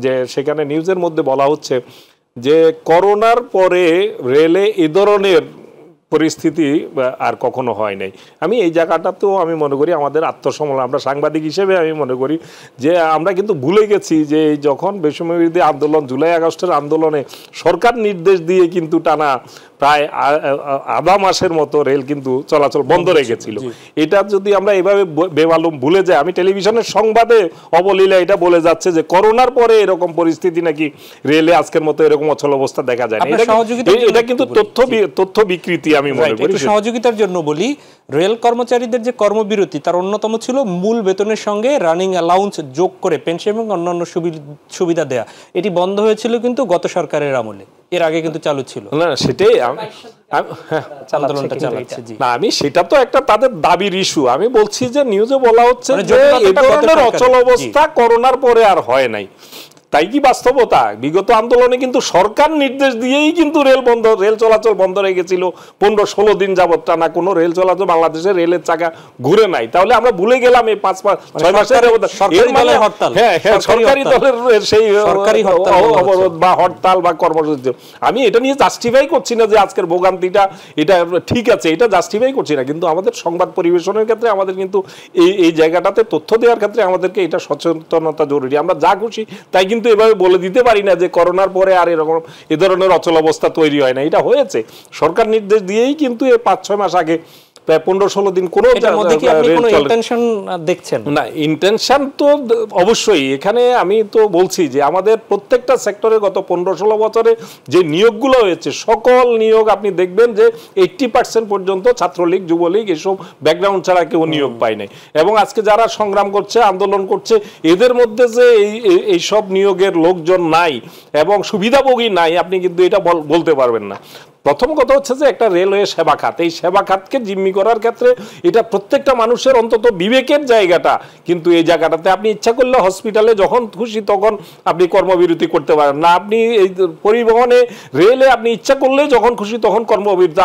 যে সেখানে নিউজের মধ্যে বলা হচ্ছে যে করোনার পরে রেলে এ ধরনের পরিস্থিতি আর কখনো হয় নাই। আমি এই জায়গাটাতেও আমি মনে করি আমাদের আত্মসমালোচনা, আমরা সাংবাদিক হিসেবে আমি মনে করি যে আমরা কিন্তু ভুলে গেছি যে যখন বৈষম্যবিরোধী আন্দোলন, জুলাই আগস্টের আন্দোলনে সরকার নির্দেশ দিয়ে কিন্তু টানা প্রায় আধা মাসের মতো রেল কিন্তু চলাচল বন্ধ রেখেছিল। এটা যদি আমরা এভাবে বেমালুম ভুলে যাই, আমি টেলিভিশনের সংবাদে অবলীলা এটা বলে যাচ্ছে যে করোনার পরে এরকম পরিস্থিতি নাকি রেলে আজকের মতো এরকম অচল অবস্থা দেখা যায় না। এটা কিন্তু তথ্য বিকৃতি আমি মনে করি। সহযোগিতার জন্য বলি, রেল কর্মচারীদের যে কর্মবিরতি তার অন্যতম ছিল মূল বেতনের সঙ্গে রানিং অ্যালাউন্স যোগ করে পেনশন এবং অন্যান্য সুবিধা দেয়া। এটি বন্ধ হয়েছিল কিন্তু গত সরকারের আমলে, এর আগে কিন্তু চালু ছিল না। সেটাই আন্দোলনটা চালাচ্ছে। না, আমি সেটা তো একটা তাদের দাবির ইস্যু। আমি বলছি যে নিউজে বলা হচ্ছে যে এই ধরনের অচল অবস্থা করোনার পরে আর হয় নাই। তাই কি বাস্তবতা? বিগত আন্দোলনে কিন্তু সরকার নির্দেশ দিয়েই কিন্তু রেল চলাচল বন্ধ রেখেছিল 15-16 দিন যাবত টানা কোনো রেল চলাচল, বাংলাদেশের রেলের চাকা ঘুরে নাই। তাহলে আমরা ভুলে গেলাম এই 5-6 মাসের হরতাল, সরকারি দলের সেই অবরোধ বা হরতাল বা কর্মসূচি। আমি এটা নিয়ে জাস্টিফাই করছি না যে আজকের ভোগান্তিটা এটা ঠিক আছে, এটা জাস্টিফাই করছি না। কিন্তু আমাদের সংবাদ পরিবেশনের ক্ষেত্রে আমাদের কিন্তু এই জায়গাটাতে তথ্য দেওয়ার ক্ষেত্রে আমাদেরকে এটা সচেতনতা জরুরি। আমরা যা খুশি তাই কিন্তু এভাবে বলে দিতে পারি না যে করোনার পরে আর এরকম এ ধরনের অচল অবস্থা তৈরি হয় না। এটা হয়েছে, সরকার নির্দেশ দিয়েই কিন্তু 5-6 মাস আগে প্রায় 15-16 দিন কোনো দেখছেন না। ইন্টেনশন তো অবশ্যই এখানে আমি তো বলছি যে আমাদের প্রত্যেকটা সেক্টরে গত 15-16 বছরে যে নিয়োগগুলো হয়েছে, সকল নিয়োগ আপনি দেখবেন যে 80% পর্যন্ত ছাত্রলীগ, যুবলীগ এসব ব্যাকগ্রাউন্ড ছাড়া কেউ নিয়োগ পায় নাই। এবং আজকে যারা সংগ্রাম করছে, আন্দোলন করছে, এদের মধ্যে যে এই সব নিয়োগের লোকজন নাই এবং সুবিধাভোগী নাই, আপনি কিন্তু এটা বলতে পারবেন না। প্রথম কথা হচ্ছে যে একটা রেলওয়ে সেবা খাত, এই সেবা খাতকে জিম্মি করার ক্ষেত্রে এটা প্রত্যেকটা মানুষের অন্তত বিবেকের জায়গাটা, কিন্তু এই জায়গাটাতে আপনি ইচ্ছা করলে হসপিটালে যখন খুশি তখন আপনি কর্মবিরতি করতে পারেন না। আপনি এই পরিবহনে, রেলে আপনি ইচ্ছা করলে যখন খুশি তখন কর্মবিরতি।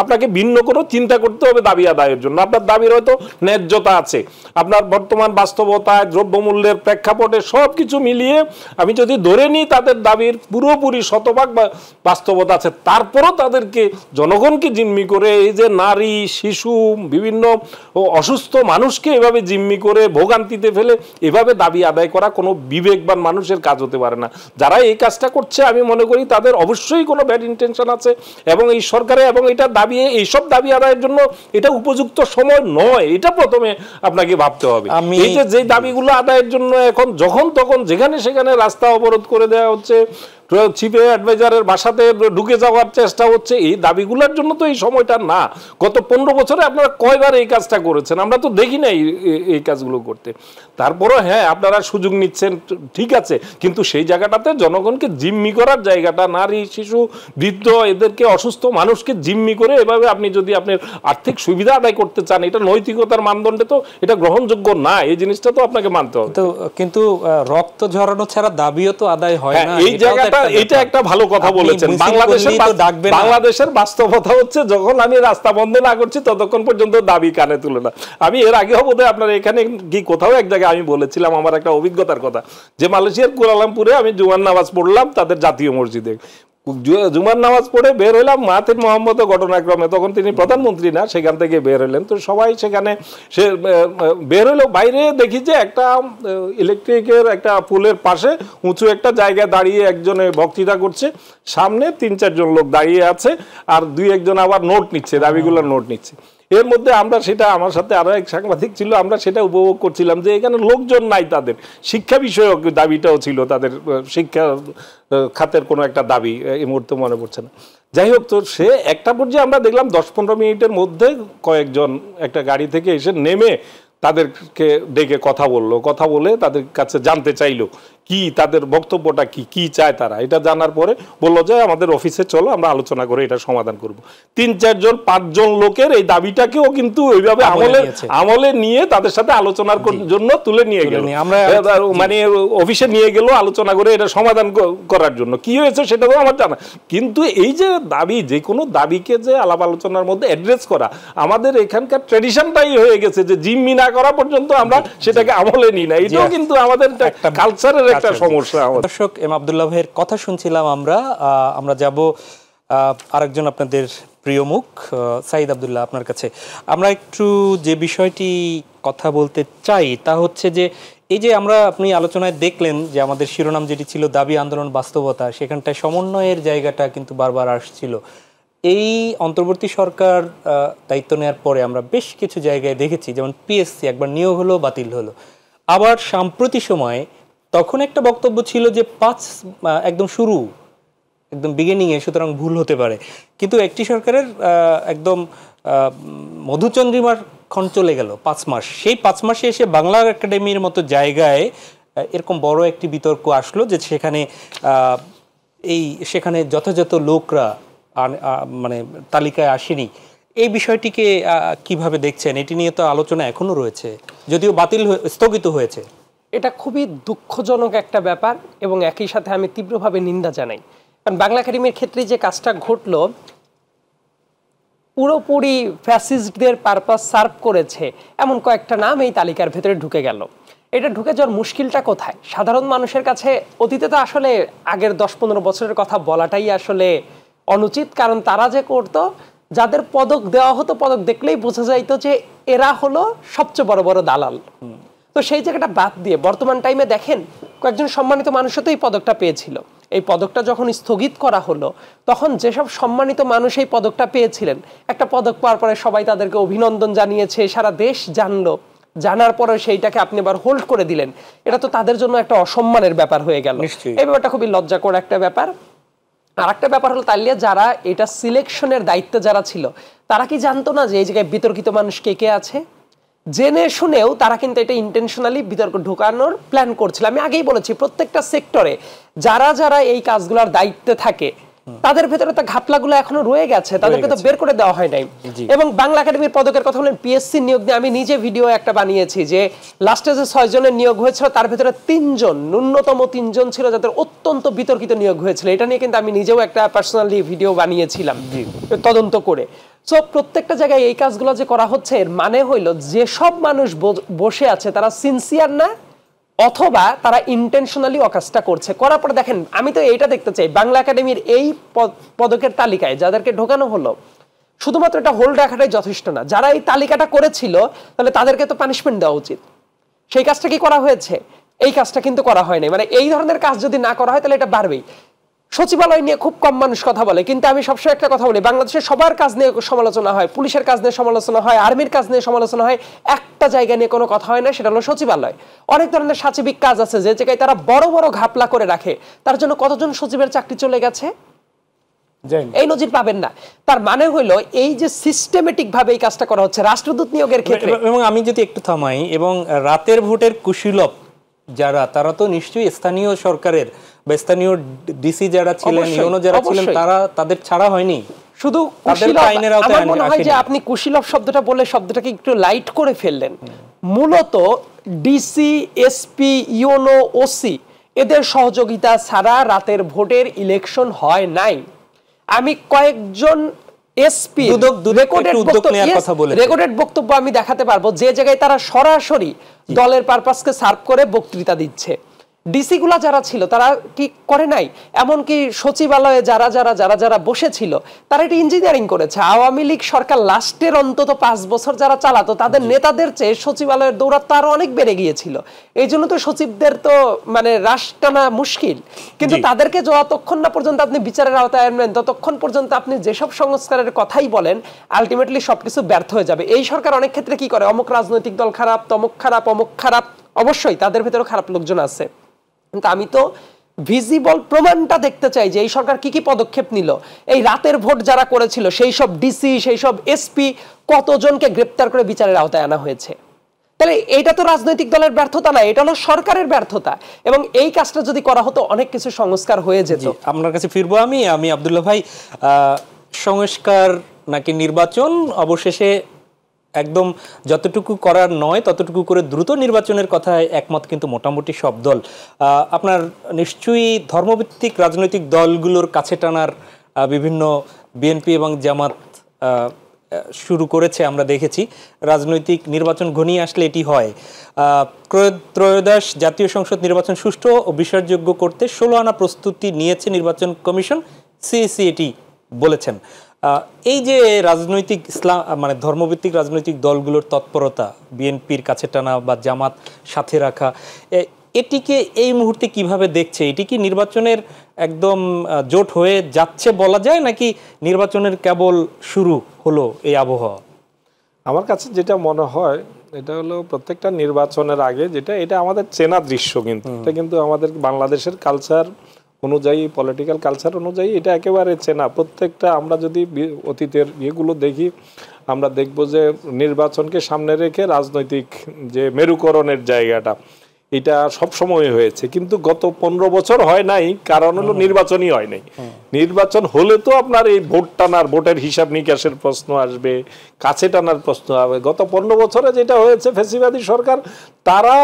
আপনাকে ভিন্ন কোনো চিন্তা করতে হবে দাবি আদায়ের জন্য। আপনার দাবির হয়তো ন্যায্যতা আছে, আপনার বর্তমান বাস্তবতায়, দ্রব্যমূল্যের প্রেক্ষাপটে সব কিছু মিলিয়ে আমি যদি ধরে নিই তাদের দাবির পুরোপুরি শতভাগ বাস্তবতা আছে, তারপরও তাদেরকে, জনগণকে জিম্মি করে, এই যে নারী, শিশু, বিভিন্ন অসুস্থ মানুষকে এভাবে জিম্মি করে ভোগান্তিতে ফেলে এভাবে দাবি আদায় করা কোনো বিবেকবান মানুষের কাজ হতে পারে না। যারা এই কাজটা করছে আমি মনে করি তাদের অবশ্যই কোনো ব্যাড ইন্টেনশন আছে এবং এই সরকারে, এবং এটা দাবি, এইসব দাবি আদায়ের জন্য এটা উপযুক্ত সময় নয়, এটা প্রথমে আপনাকে ভাবতে হবে। এই যে দাবিগুলো আদায়ের জন্য এখন যখন তখন যেখানে সেখানে রাস্তা অবরোধ করে দেওয়া হচ্ছে, চিফ অ্যাডভাইজারের বাসাতে ঢুকে যাওয়ার চেষ্টা হচ্ছে, এই দাবিগুলোর জন্য তো এই সময়টা না। গত 15 বছরে আপনারা কয়বার এই কাজটা করেছেন? আমরা তো দেখি না এই কাজগুলো করতে। তারপরও হ্যাঁ, আপনারা সুযোগ নিচ্ছেন, ঠিক আছে, কিন্তু সেই জায়গাটাতে জনগণকে জিম্মি করার জায়গাটা, নারী, শিশু, বৃদ্ধ, এদেরকে, অসুস্থ মানুষকে জিম্মি করে এভাবে আপনি যদি আপনার আর্থিক সুবিধা আদায় করতে চান, এটা নৈতিকতার মানদণ্ডে তো এটা গ্রহণযোগ্য না। এই জিনিসটা তো আপনাকে মানতে হবে। কিন্তু রক্ত ঝরানো ছাড়া দাবিও তো আদায় হয় না। এই জায়গাটা, এটা একটা ভালো কথা বলেছেন। বাংলাদেশের বাস্তবতা হচ্ছে, যখন আমি রাস্তা বন্ধ না করছি ততক্ষণ পর্যন্ত দাবি কানে তুলে না। আমি এর আগেও বোধহয় আপনার এখানে কি কোথাও এক জায়গায় আমি বলেছিলাম আমার একটা অভিজ্ঞতার কথা, যে মালয়েশিয়ার কুয়ালালামপুরে আমি জুমার নামাজ পড়লাম তাদের জাতীয় মসজিদে। জুমার নামাজ পড়ে বের হইলাম, মাহাথির মোহাম্মদ ঘটনাক্রমে, তখন তিনি প্রধানমন্ত্রী না, সেখান থেকে বের হইলেন। তো সবাই সেখানে সে বের হইলো, বাইরে দেখি যে একটা ইলেকট্রিকের একটা পুলের পাশে উঁচু একটা জায়গায় দাঁড়িয়ে একজনে বক্তৃতা করছে, সামনে 3-4 জন লোক দাঁড়িয়ে আছে, আর 2-1 আবার নোট নিচ্ছে, দাবিগুলোর নোট নিচ্ছে। এর মধ্যে আমরা সেটা, আমার সাথে আরো এক সাংবাদিক ছিল, আমরা সেটা উপভোগ করছিলাম যে এখানে লোকজন নাই, তাদের শিক্ষা বিষয়ক দাবিটাও ছিল, তাদের শিক্ষা খাতের কোনো একটা দাবি, এই মুহূর্তে মনে পড়ছে না। যাই হোক, তো সে একটা পর্যায়ে আমরা দেখলাম 10-15 মিনিটের মধ্যে কয়েকজন একটা গাড়ি থেকে এসে নেমে তাদেরকে ডেকে কথা বললো, কথা বলে তাদের কাছে জানতে চাইলো কি তাদের বক্তব্যটা, কি চায় তারা। এটা জানার পরে বললো যে আমাদের অফিসে চলো, আমরা আলোচনা করে এটা সমাধান করব। 3-4 জন 5 জন লোকের এই দাবিটাকেও কিন্তু ওইভাবে আমলে নিয়ে তাদের সাথে আলোচনার জন্য তুলে নিয়ে গেল, মানে অফিসে নিয়ে গেল আলোচনা করে এটা সমাধান করার জন্য। কি হয়েছে সেটা তো আমার জানা, কিন্তু এই যে দাবি, যে কোনো দাবিকে যে আলাপ আলোচনার মধ্যে অ্যাড্রেস করা, আমাদের এখানকার ট্র্যাডিশনটাই হয়ে গেছে যে জিম্মি না করা পর্যন্ত আমরা সেটাকে আমলে নিই না। এটাও কিন্তু আমাদের কালচারের একটা সমস্যা। দর্শক, এম আব্দুল্লাহ ভাইয়ের কথা শুনছিলাম আমরা যাব আরেকজন আপনাদের প্রিয় মুখ, সাইদ আব্দুল্লাহ, আপনার কাছে। আমরা একটু যে বিষয়টি কথা বলতে চাই তা হচ্ছে যে এই যে আপনি আলোচনায় দেখলেন যে আমাদের শিরোনাম যেটি ছিল দাবি আন্দোলন বাস্তবতা, সেখানটায় সমন্বয়ের জায়গাটা কিন্তু বারবার আসছিল। এই অন্তর্বর্তী সরকার দায়িত্ব নেওয়ার পরে আমরা বেশ কিছু জায়গায় দেখেছি, যেমন পিএসসি একবার নিয়োগ হলো, বাতিল হলো, আবার সাম্প্রতি সময়ে তখন একটা বক্তব্য ছিল যে একদম শুরু, একদম বিগিনিংয়ে, সুতরাং ভুল হতে পারে। কিন্তু একটি সরকারের একদম মধুচন্দ্রিমার ক্ষণ চলে গেল 5 মাস। সেই 5 মাসে এসে বাংলা একাডেমির মতো জায়গায় এরকম বড় একটি বিতর্ক আসলো যে সেখানে যথাযথ লোকরা মানে তালিকায় আসেনি। এই বিষয়টিকে কিভাবে দেখছেন? এটি নিয়ে তো আলোচনা এখনো রয়েছে, যদিও স্থগিত হয়েছে। এটা খুবই দুঃখজনক একটা ব্যাপার এবং একই সাথে আমি তীব্রভাবে নিন্দা জানাই। কারণ বাংলা একাডেমির ক্ষেত্রে যে কাজটা ঘটলো পুরোপুরি ফ্যাসিস্টদের পারপাস সার্ভ করেছে এমন কয়েকটা নাম এই তালিকার ভেতরে ঢুকে গেল। এটা ঢুকে যাওয়ার মুশকিলটা কোথায়? সাধারণ মানুষের কাছে অতীতে তো আসলে আগের 10-15 বছরের কথা বলাটাই আসলে অনুচিত, কারণ তারা যে করতো, যাদের পদক দেওয়া হতো, পদক দেখলেই বোঝা যাইতো যে এরা হলো সবচেয়ে বড় বড় দালাল। তো সেই জায়গাটা বাদ দিয়ে বর্তমান টাইমে দেখেন কয়েকজন সম্মানিত মানুষও তো এই পদকটা পেয়েছিল। এই পদকটা যখন স্থগিত করা হলো, তখন যেসব সম্মানিত মানুষ এই পদকটা পেয়েছিলেন, একটা পদক পাওয়ার পরে সবাই তাদেরকে অভিনন্দন জানিয়েছে, সারা দেশ জানলো, জানার পরে সেইটাকে আপনি আবার হোল্ড করে দিলেন, এটা তো তাদের জন্য একটা অসম্মানের ব্যাপার হয়ে গেল। এই ব্যাপারটা খুবই লজ্জাকর একটা ব্যাপার। আর একটা ব্যাপার হলো, তাইলে যারা এটা সিলেকশনের দায়িত্বে যারা ছিল, তারা কি জানতো না যে এই জায়গায় বিতর্কিত মানুষ কে কে আছে? জেনে শুনেও তারা কিন্তু এটা ইন্টেনশনালি বিতর্ক ঢোকানোর প্ল্যান করছিল। আমি আগেই বলেছি, প্রত্যেকটা সেক্টরে যারা যারা এই কাজগুলোর দায়িত্বে থাকে তাদের ভেতরে তো ঘাপলাগুলো এখনো রয়ে গেছে, তাদেরকে তো বের করে দেওয়া হয় নাই। এবং বাংলা একাডেমির পদকের কথা বলেন, পিএসসি নিয়োগ নিয়ে আমি নিজে ভিডিও একটা বানিয়েছি যে লাস্টে যে 6 জনের নিয়োগ হয়েছিল তার ভেতরে 3 জন, ন্যূনতম 3 জন ছিল যাদের অত্যন্ত বিতর্কিত নিয়োগ হয়েছিল। এটা নিয়ে কিন্তু আমি নিজেও একটা পার্সোনালি ভিডিও বানিয়েছিলাম তদন্ত করে। সো প্রত্যেকটা জায়গায় এই কাজগুলো যে করা হচ্ছে, এর মানে হইলো যে সব মানুষ বসে আছে তারা সিনসিয়ার না, অথবা তারা ইন্টেনশনালি অকাজটা করছে। করার পরে দেখেন, আমি তো এইটা দেখতে চাই বাংলা একাডেমির এই পদকের তালিকায় যাদেরকে ঢোকানো হলো, শুধুমাত্র এটা হোল্ড রাখাটাই যথেষ্ট না। যারা এই তালিকাটা করেছিল তাহলে তাদেরকে তো পানিশমেন্ট দেওয়া উচিত। সেই কাজটা কি করা হয়েছে? এই কাজটা কিন্তু করা হয়নি। মানে এই ধরনের কাজ যদি না করা হয় তাহলে এটা বাড়বেই। সচিবালয় নিয়ে খুব কম মানুষ কথা বলে, কিন্তু আমি সবসময় একটা কথা বলি, বাংলাদেশের সবার কাজ নিয়ে সমালোচনা হয়, পুলিশের কাজ নিয়ে সমালোচনা হয়, আর্মির কাজ নিয়ে সমালোচনা হয়, একটা জায়গা নিয়ে কোনো কথা হয় না, সেটা হলো সচিবালয়। অনেক ধরনের সাচিবিক কাজ আছে যে জায়গায় তারা বড় বড় ঘাপলা করে রাখে, তার জন্য কতজন সচিবের চাকরি চলে গেছে এই নজির পাবেন না। তার মানে হলো এই যে সিস্টেমেটিক ভাবে এই কাজটা করা হচ্ছে রাষ্ট্রদূত নিয়োগের ক্ষেত্রে। এবং আমি যদি একটু থামাই, এবং রাতের ভোটের কুশীলব যারা, তারা তো নিশ্চয়ই স্থানীয় সরকারের বা স্থানীয় ডিসি যারা ছিলেন, ইউনো যারা ছিলেন, তারা তাদের ছাড়া হয়নি। শুধু আমার মনে হয় যে আপনি কুশীলব শব্দটা বলে শব্দটাকে একটু লাইট করে ফেললেন। মূলত ডিসি, এসপি, ইউনো, ওসি এদের সহযোগিতা ছাড়া রাতের ভোটের ইলেকশন হয় নাই। আমি কয়েকজন এসপি রেকর্ডেড বক্তব্য আমি দেখাতে পারবো যে জায়গায় তারা সরাসরি দলের পারপাসকে সার্ভ করে বক্তৃতা দিচ্ছে। ডিসি গুলা যারা ছিল তারা কি করে নাই? এমনকি সচিবালয়ে যারা যারা যারা যারা বসেছিল তারা এটা ইঞ্জিনিয়ারিং করেছে। আওয়ামী লীগ সরকার লাস্টের অন্তত 5 বছর যারা চালাতো তাদের নেতাদের চেয়ে সচিবালয়ের দৌরাত্ম আরো অনেক বেড়ে গিয়েছিল। এই জন্য তো সচিবদের তো মানে রাশ টানা মুশকিল। কিন্তু তাদেরকে যতক্ষণ না পর্যন্ত আপনি বিচারের আওতায় আনবেন ততক্ষণ পর্যন্ত আপনি যেসব সংস্কারের কথাই বলেন আলটিমেটলি সবকিছু ব্যর্থ হয়ে যাবে। এই সরকার অনেক ক্ষেত্রে কি করে, অমুক রাজনৈতিক দল খারাপ, তমুক খারাপ, অমুক খারাপ, অবশ্যই তাদের ভেতরে খারাপ লোকজন আছে, কিন্তু আমি তো ভিজিবল প্রমাণটা দেখতে চাই যে এই সরকার কি কি পদক্ষেপ নিল। এই রাতের ভোট যারা করেছিল সেই সব ডিসি, সেই সব এসপি কতজনকে গ্রেপ্তার করে বিচারের আওতায় আনা হয়েছে। তাহলে এইটা তো রাজনৈতিক দলের ব্যর্থতা না, এটা হলো সরকারের ব্যর্থতা। এবং এই কাজটা যদি করা হতো অনেক কিছু সংস্কার হয়ে যেত। আপনার কাছে ফিরবো আমি আব্দুল্লাহ ভাই, সংস্কার নাকি নির্বাচন, অবশেষে একদম যতটুকু করার নয় ততটুকু করে দ্রুত নির্বাচনের কথায় একমত কিন্তু মোটামুটি সব দল। আপনার নিশ্চয়ই ধর্মভিত্তিক রাজনৈতিক দলগুলোর কাছে টানার বিভিন্ন বিএনপি এবং জামাত শুরু করেছে, আমরা দেখেছি। রাজনৈতিক নির্বাচন ঘনিয়ে আসলে এটি হয়। ত্রয়োদশ জাতীয় সংসদ নির্বাচন সুষ্ঠু ও বিশ্বাসযোগ্য করতে 16 আনা প্রস্তুতি নিয়েছে নির্বাচন কমিশন, সিইসি এটি বলেছেন। এই যে রাজনৈতিক ইসলাম মানে ধর্মভিত্তিক রাজনৈতিক দলগুলোর তৎপরতা, বিএনপির কাছে টানা বা জামাত সাথে রাখা, এটিকে এই মুহূর্তে কিভাবে দেখছে? এটি কি নির্বাচনের একদম জোট হয়ে যাচ্ছে বলা যায়, নাকি নির্বাচনের কেবল শুরু হলো এই আবহাওয়া? আমার কাছে যেটা মনে হয় এটা হলো প্রত্যেকটা নির্বাচনের আগে এটা আমাদের চেনা দৃশ্য, কিন্তু এটা কিন্তু আমাদের বাংলাদেশের কালচার অনুযায়ী, পলিটিক্যাল কালচার অনুযায়ী এটা একেবারে চেনা। প্রত্যেকটা আমরা যদি অতীতের ইয়েগুলো দেখি আমরা দেখব যে নির্বাচনকে সামনে রেখে রাজনৈতিক যে মেরুকরণের জায়গাটা এটা সবসময় হয়েছে, কিন্তু গত 15 বছর হয় নাই। কারণ হলো নির্বাচনই হয় নাই। নির্বাচন হলে তো আপনার এই ভোট টানার, ভোটের হিসাব নিকাশের প্রশ্ন আসবে, কাছে টানার প্রশ্ন হবে। গত 15 বছরে যেটা হয়েছে, ফ্যাসিবাদী সরকার তারা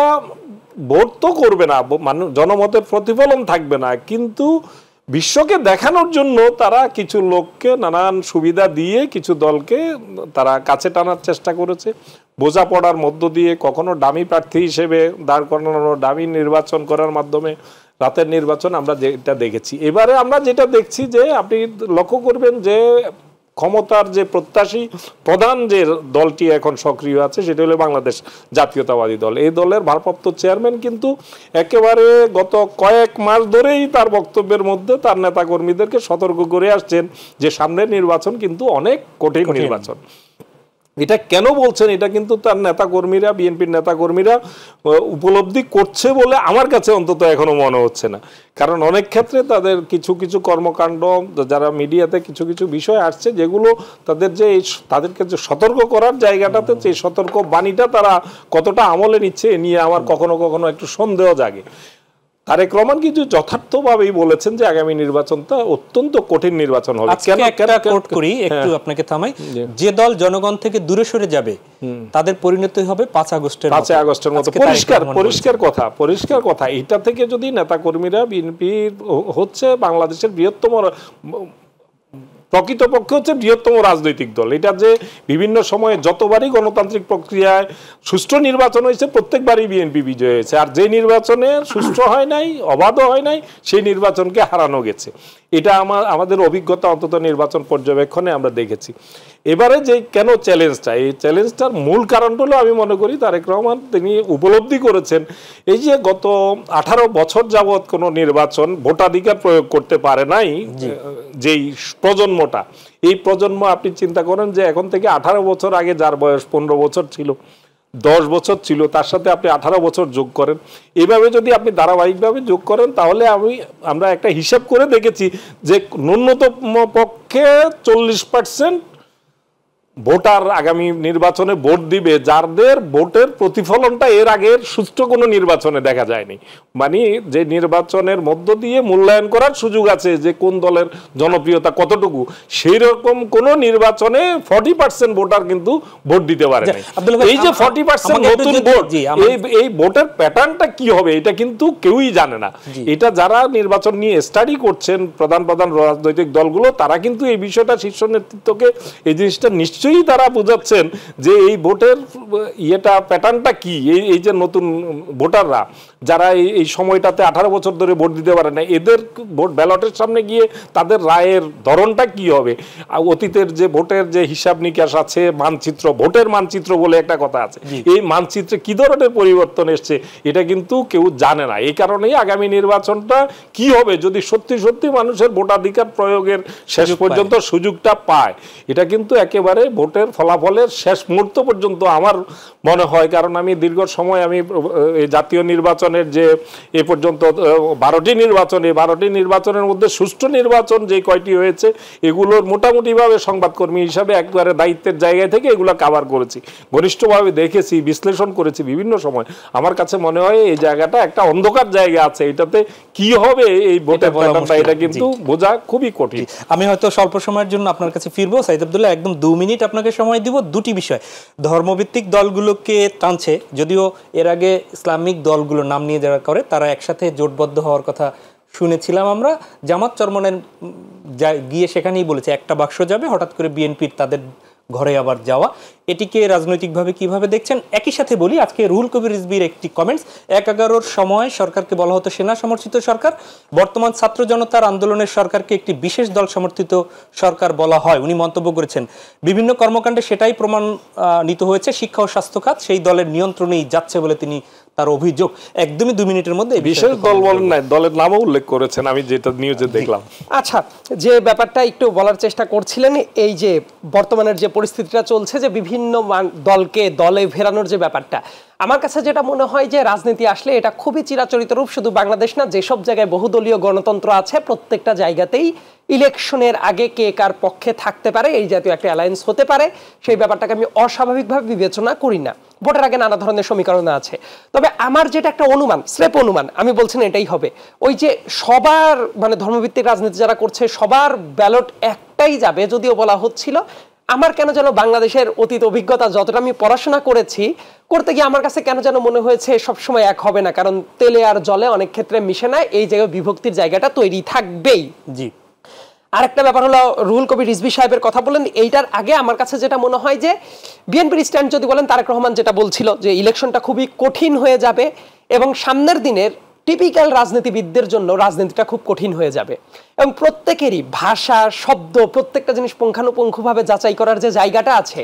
ভোট তো করবে না, জনমতের প্রতিফলন থাকবে না, কিন্তু বিশ্বকে দেখানোর জন্য তারা কিছু লোককে নানান সুবিধা দিয়ে কিছু দলকে তারা কাছে টানার চেষ্টা করেছে। বোঝাপড়ার মধ্য দিয়ে কখনো ডামি প্রার্থী হিসেবে দাঁড় করানো, ডামি নির্বাচন করার মাধ্যমে রাতের নির্বাচন আমরা যেটা দেখেছি। এবারে আমরা যেটা দেখছি যে আপনি লক্ষ্য করবেন যে ক্ষমতার যে প্রত্যাশী প্রধান যে দলটি এখন সক্রিয় আছে সেটা হলো বাংলাদেশ জাতীয়তাবাদী দল। এই দলের ভারপ্রাপ্ত চেয়ারম্যান কিন্তু একেবারে গত কয়েক মাস ধরেই তার বক্তব্যের মধ্যে তার নেতাকর্মীদেরকে সতর্ক করে আসছেন যে সামনের নির্বাচন কিন্তু অনেক কঠিন নির্বাচন। এটা কেন বলছেন, এটা কিন্তু তার নেতাকর্মীরা, বিএনপির নেতাকর্মীরা উপলব্ধি করছে বলে আমার কাছে অন্তত এখনো মনে হচ্ছে না। কারণ অনেক ক্ষেত্রে তাদের কিছু কিছু কর্মকাণ্ড, যারা মিডিয়াতে কিছু কিছু বিষয় আসছে যেগুলো তাদেরকে যে সতর্ক করার জায়গাটাতে যে সতর্ক বাণীটা তারা কতটা আমলে নিচ্ছে এ নিয়ে আমার কখনো কখনো একটু সন্দেহ জাগে। তারেক রহমান কিন্তু যথার্থভাবেই বলেছেন যে আগামী নির্বাচনটা অত্যন্ত কঠিন নির্বাচন হবে। একটু আপনাকে থামাই, যে দল জনগণ থেকে দূরে সরে যাবে তাদের পরিণতি হবে 5 আগস্টের মতো। পরিষ্কার কথা। এটা থেকে যদি নেতাকর্মীরা, বিএনপি হচ্ছে বাংলাদেশের প্রকৃতপক্ষে হচ্ছে বৃহত্তম রাজনৈতিক দল। এটা যে বিভিন্ন সময়ে যতবারই গণতান্ত্রিক প্রক্রিয়ায় সুষ্ঠু নির্বাচন হয়েছে প্রত্যেকবারই বিএনপি বিজয় হয়েছে, আর যে নির্বাচনে সুষ্ঠু হয় নাই, অবাধ হয় নাই, সেই নির্বাচনকে হারানো গেছে। এটা আমাদের অভিজ্ঞতা অন্তত নির্বাচন পর্যবেক্ষণে আমরা দেখেছি। এবারে যে কেন চ্যালেঞ্জটা, এই চ্যালেঞ্জটার মূল কারণটা হলো আমি মনে করি তারেক রহমান তিনি উপলব্ধি করেছেন এই যে গত 18 বছর যাবৎ কোনো নির্বাচন ভোটাধিকার প্রয়োগ করতে পারে নাই যেই প্রজন্মটা, এই প্রজন্ম আপনি চিন্তা করেন যে এখন থেকে 18 বছর আগে যার বয়স 15 বছর ছিল, 10 বছর ছিল, তার সাথে আপনি 18 বছর যোগ করেন, এইভাবে যদি আপনি ধারাবাহিকভাবে যোগ করেন তাহলে আমরা একটা হিসাব করে দেখেছি যে ন্যূনতম পক্ষে 40% ভোটার আগামী নির্বাচনে ভোট দিবে যাদের ভোটের প্রতিফলনটা এর আগের সুষ্ঠু কোনো নির্বাচনে দেখা যায়নি। মানে যে নির্বাচনের মধ্য দিয়ে মূল্যায়ন করার সুযোগ আছে যে কোন দলের জনপ্রিয়তা কতটুকু, সেই রকম কোন নির্বাচনে 40% ভোটার কিন্তু ভোট দিতে পারে না। এই যে 40% নতুন ভোট, এই ভোটের প্যাটার্নটা কি হবে এটা কিন্তু কেউই জানে না। এটা যারা নির্বাচন নিয়ে স্টাডি করছেন প্রধান রাজনৈতিক দলগুলো, তারা কিন্তু এই বিষয়টা শীর্ষ নেতৃত্বকে এই জিনিসটা নিশ্চয়ই তারা বোঝাচ্ছেন যে এই ভোটের প্যাটার্নটা কি। এই যে নতুন ভোটাররা যারা এই সময়টাতে 18 বছর ধরে ভোট দিতে পারে না, এদের ভোট ব্যালটের সামনে গিয়ে তাদের রায়ের ধরনটা কি হবে। অতীতের যে ভোটের যে হিসাব নিকাশ আছে, মানচিত্র, ভোটের মানচিত্র বলে একটা কথা আছে, এই মানচিত্রে কি ধরনের পরিবর্তন এসছে এটা কিন্তু কেউ জানে না। এই কারণেই আগামী নির্বাচনটা কি হবে যদি সত্যি সত্যি মানুষের ভোটাধিকার প্রয়োগের শেষ পর্যন্ত সুযোগটা পায়, এটা কিন্তু একেবারে ভোটের ফলাফলের শেষ মুহূর্ত পর্যন্ত আমার মনে হয়। কারণ আমি দীর্ঘ সময় আমি এই জাতীয় নির্বাচনের যে এ পর্যন্ত 12টি নির্বাচন, এই 12টি নির্বাচনের মধ্যে সুষ্ঠু নির্বাচন যে কয়টি হয়েছে এগুলোর মোটামুটিভাবে সংবাদকর্মী হিসাবে একবারে দায়িত্বের জায়গায় থেকে এগুলো কাভার করেছি, ঘনিষ্ঠভাবে দেখেছি, বিশ্লেষণ করেছি বিভিন্ন সময়। আমার কাছে মনে হয় এই জায়গাটা একটা অন্ধকার জায়গা আছে, এটাতে কি হবে এই ভোটের প্যাটার্নটা এটা কিন্তু বোঝা খুবই কঠিন। আমি হয়তো স্বল্প সময়ের জন্য আপনার কাছে ফিরবো সাইদ আব্দুল্লাহ, একদম 2 মিনিট আপনাকে সময় দিব। দুটি বিষয় ধর্মভিত্তিক দলগুলোকে টানছে, যদিও এর আগে ইসলামিক দলগুলো নাম নিয়ে যারা করে তারা একসাথে জোটবদ্ধ হওয়ার কথা শুনেছিলাম আমরা। জামাত চরমনের গিয়ে সেখানেই বলেছে একটা বাক্স যাবে, হঠাৎ করে বিএনপির তাদের ঘরে আবার যাওয়া, এটিকে রাজনৈতিকভাবে কিভাবে দেখছেন? একই সাথে বলি আজকে রুহুল কবির রিজভীর একটি কমেন্টস, 11-11 সময় সরকারকে বলা হতো সেনা সমর্থিত সরকার, বর্তমান ছাত্র জনতার আন্দোলনের সরকারকে একটি বিশেষ দল সমর্থিত সরকার বলা হয়। উনি মন্তব্য করেছেন বিভিন্ন কর্মকাণ্ডে সেটাই প্রমাণিত হয়েছে, শিক্ষা ও স্বাস্থ্য খাত সেই দলের নিয়ন্ত্রণেই যাচ্ছে বলে তিনি তার অভিযোগ। একদমই 2 মিনিটের মধ্যে বিশেষ দল বলেন নাই, দলের নামও উল্লেখ করেছেন আমি যেটা নিউজে দেখলাম। আচ্ছা, যে ব্যাপারটা একটু বলার চেষ্টা করছিলেন, এই যে বর্তমানের যে পরিস্থিতিটা চলছে যে বিভিন্ন দলকে দলে ফেরানোর যে ব্যাপারটা, আমার কাছে যেটা মনে হয় যে রাজনীতি আসলে এটা খুবই চিরাচরিত রূপ। শুধু বাংলাদেশ না, যেসব জায়গায় বহুদলীয় গণতন্ত্র আছে প্রত্যেকটা জায়গাতেই ইলেকশনের আগে কে কার পক্ষে থাকতে পারে এই জাতীয় একটা অ্যালায়েন্স হতে পারে, সেই ব্যাপারটাকে আমি অস্বাভাবিকভাবে বিবেচনা করি না। ভোটের আগে নানা ধরনের সমীকরণ আছে, তবে আমার যেটা একটা অনুমান, স্রেফ অনুমান, আমি বলছি না এটাই হবে, ওই যে সবার মানে ধর্মভিত্তিক রাজনীতি যারা করছে সবার ব্যালট একটাই যাবে, যদিও বলা হচ্ছিল, আমার কেন যেন বাংলাদেশের অতীত অভিজ্ঞতা যতটা আমি পড়াশোনা করেছি করতে গিয়ে আমার কাছে কেন যেন মনে হয়েছে সবসময় এক হবে না, কারণ তেলে আর জলে অনেক ক্ষেত্রে মিশে না, এই জায়গায় বিভক্তির জায়গাটা তৈরি থাকবেই। জি, আরেকটা ব্যাপার হলো রুহুল কবির রিজভী সাহেবের কথা বলেন, এইটার আগে আমার কাছে যেটা মনে হয় যে বিএনপির স্ট্যান্ড যদি বলেন, তারেক রহমান যেটা বলছিল যে ইলেকশনটা খুবই কঠিন হয়ে যাবে এবং সামনের দিনের টিপিক্যাল রাজনীতিবিদদের জন্য রাজনীতিটা খুব কঠিন হয়ে যাবে এবং প্রত্যেকেরই ভাষা, শব্দ, প্রত্যেকটা জিনিস পুঙ্খানুপুঙ্খভাবে যাচাই করার যে জায়গাটা আছে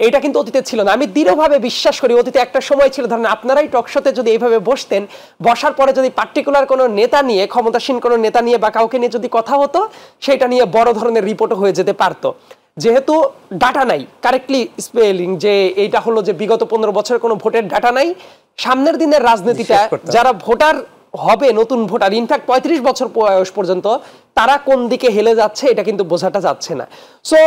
এটা কিন্তু অতীতে ছিল না। আমি দৃঢ়ভাবে বিশ্বাস করি অতীতে একটা সময় ছিল, ধরেন আপনারাই টকশোতে যদি এইভাবে বসতেন, বসার পরে যদি পার্টিকুলার কোনো নেতা নিয়ে, ক্ষমতাসীন কোনো নেতা নিয়ে বা কাউকে নিয়ে যদি কথা হতো, সেটা নিয়ে বড় ধরনের রিপোর্টও হয়ে যেতে পারতো। যেহেতু ডাটা নাই, কারেক্টলি স্পেলিং, যে এইটা হলো যে বিগত 15 বছরের কোনো ভোটের ডাটা নাই, সামনের দিনের রাজনীতিটা যারা ভোটার হবে, নতুন ভোটার, ইনফ্যাক্ট 35 বছর বয়স পর্যন্ত, তারা কোন দিকে হেলে যাচ্ছে এটা কিন্তু বোঝাটা যাচ্ছে না। সো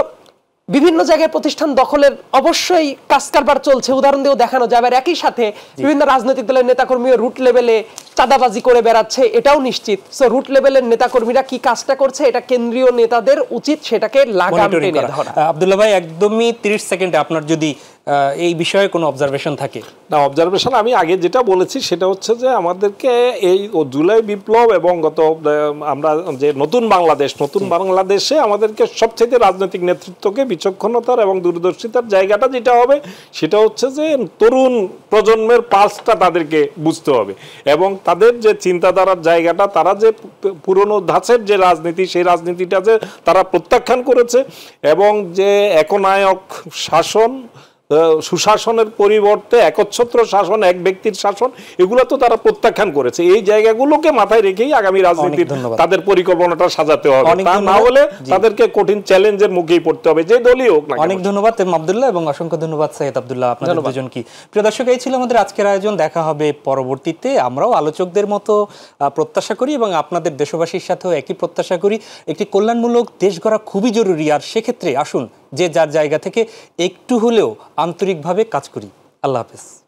বিভিন্ন জায়গায় প্রতিষ্ঠান দখলের অবশ্যই কাজ কারবার চলছে, উদাহরণ দিয়েও দেখানো যাবে। আর একই সাথে বিভিন্ন রাজনৈতিক দলের নেতাকর্মীরা রুট লেভেলে চাঁদাবাজি করে বেড়াচ্ছে, এটাও নিশ্চিত। সো রুট লেভেলের নেতাকর্মীরা কি কাজটা করছে এটা কেন্দ্রীয় নেতাদের উচিত সেটাকে লাগাম টেনে ধরা। আব্দুল্লাহ ভাই, একদমই 30 সেকেন্ডে আপনার যদি এই বিষয়ে কোনো অবজারভেশন থাকে? না, অবজারভেশন আমি আগে যেটা বলেছি সেটা হচ্ছে যে আমাদেরকে এই জুলাই বিপ্লব এবং আমরা যে নতুন বাংলাদেশে আমাদেরকে সবচেয়ে রাজনৈতিক নেতৃত্বকে বিচক্ষণতার এবং দূরদর্শিতার জায়গাটা যেটা হবে সেটা হচ্ছে যে তরুণ প্রজন্মের পালসটা তাদেরকে বুঝতে হবে এবং তাদের যে চিন্তাধারার জায়গাটা, তারা যে পুরনো ধাঁচের যে রাজনীতি, সেই রাজনীতিটা যে তারা প্রত্যাখ্যান করেছে এবং যে একনায়ক শাসন, সুশাসনের পরিবর্তে একচ্ছত্র শাসন, এক ব্যক্তির শাসন, এগুলো তো তারা প্রত্যাখ্যান করেছে। এই জায়গাগুলোকে মাথায় রেখেই আগামী রাজনীতির তাদের পরিকল্পনাটা সাজাতে হবে, তা না হলে তাদেরকে কঠিন চ্যালেঞ্জের মুখেই পড়তে হবে, যে দলই হোক না। অনেক ধন্যবাদ আব্দুল্লাহ এবং অসংখ্য ধন্যবাদ সাইয়েদ আব্দুল্লাহ, আপনাদের দুজনকে। প্রিয় দর্শক, এই ছিল আমাদের আজকের আয়োজন। দেখা হবে পরবর্তীতে। আমরাও আলোচকদের মতো প্রত্যাশা করি এবং আপনাদের দেশবাসীর সাথেও একই প্রত্যাশা করি। একটি কল্যাণমূলক দেশ গড়া খুবই জরুরি, আর সেক্ষেত্রে আসুন যে যার জায়গা থেকে একটু হলেও আন্তরিকভাবে কাজ করি। আল্লাহ হাফেজ।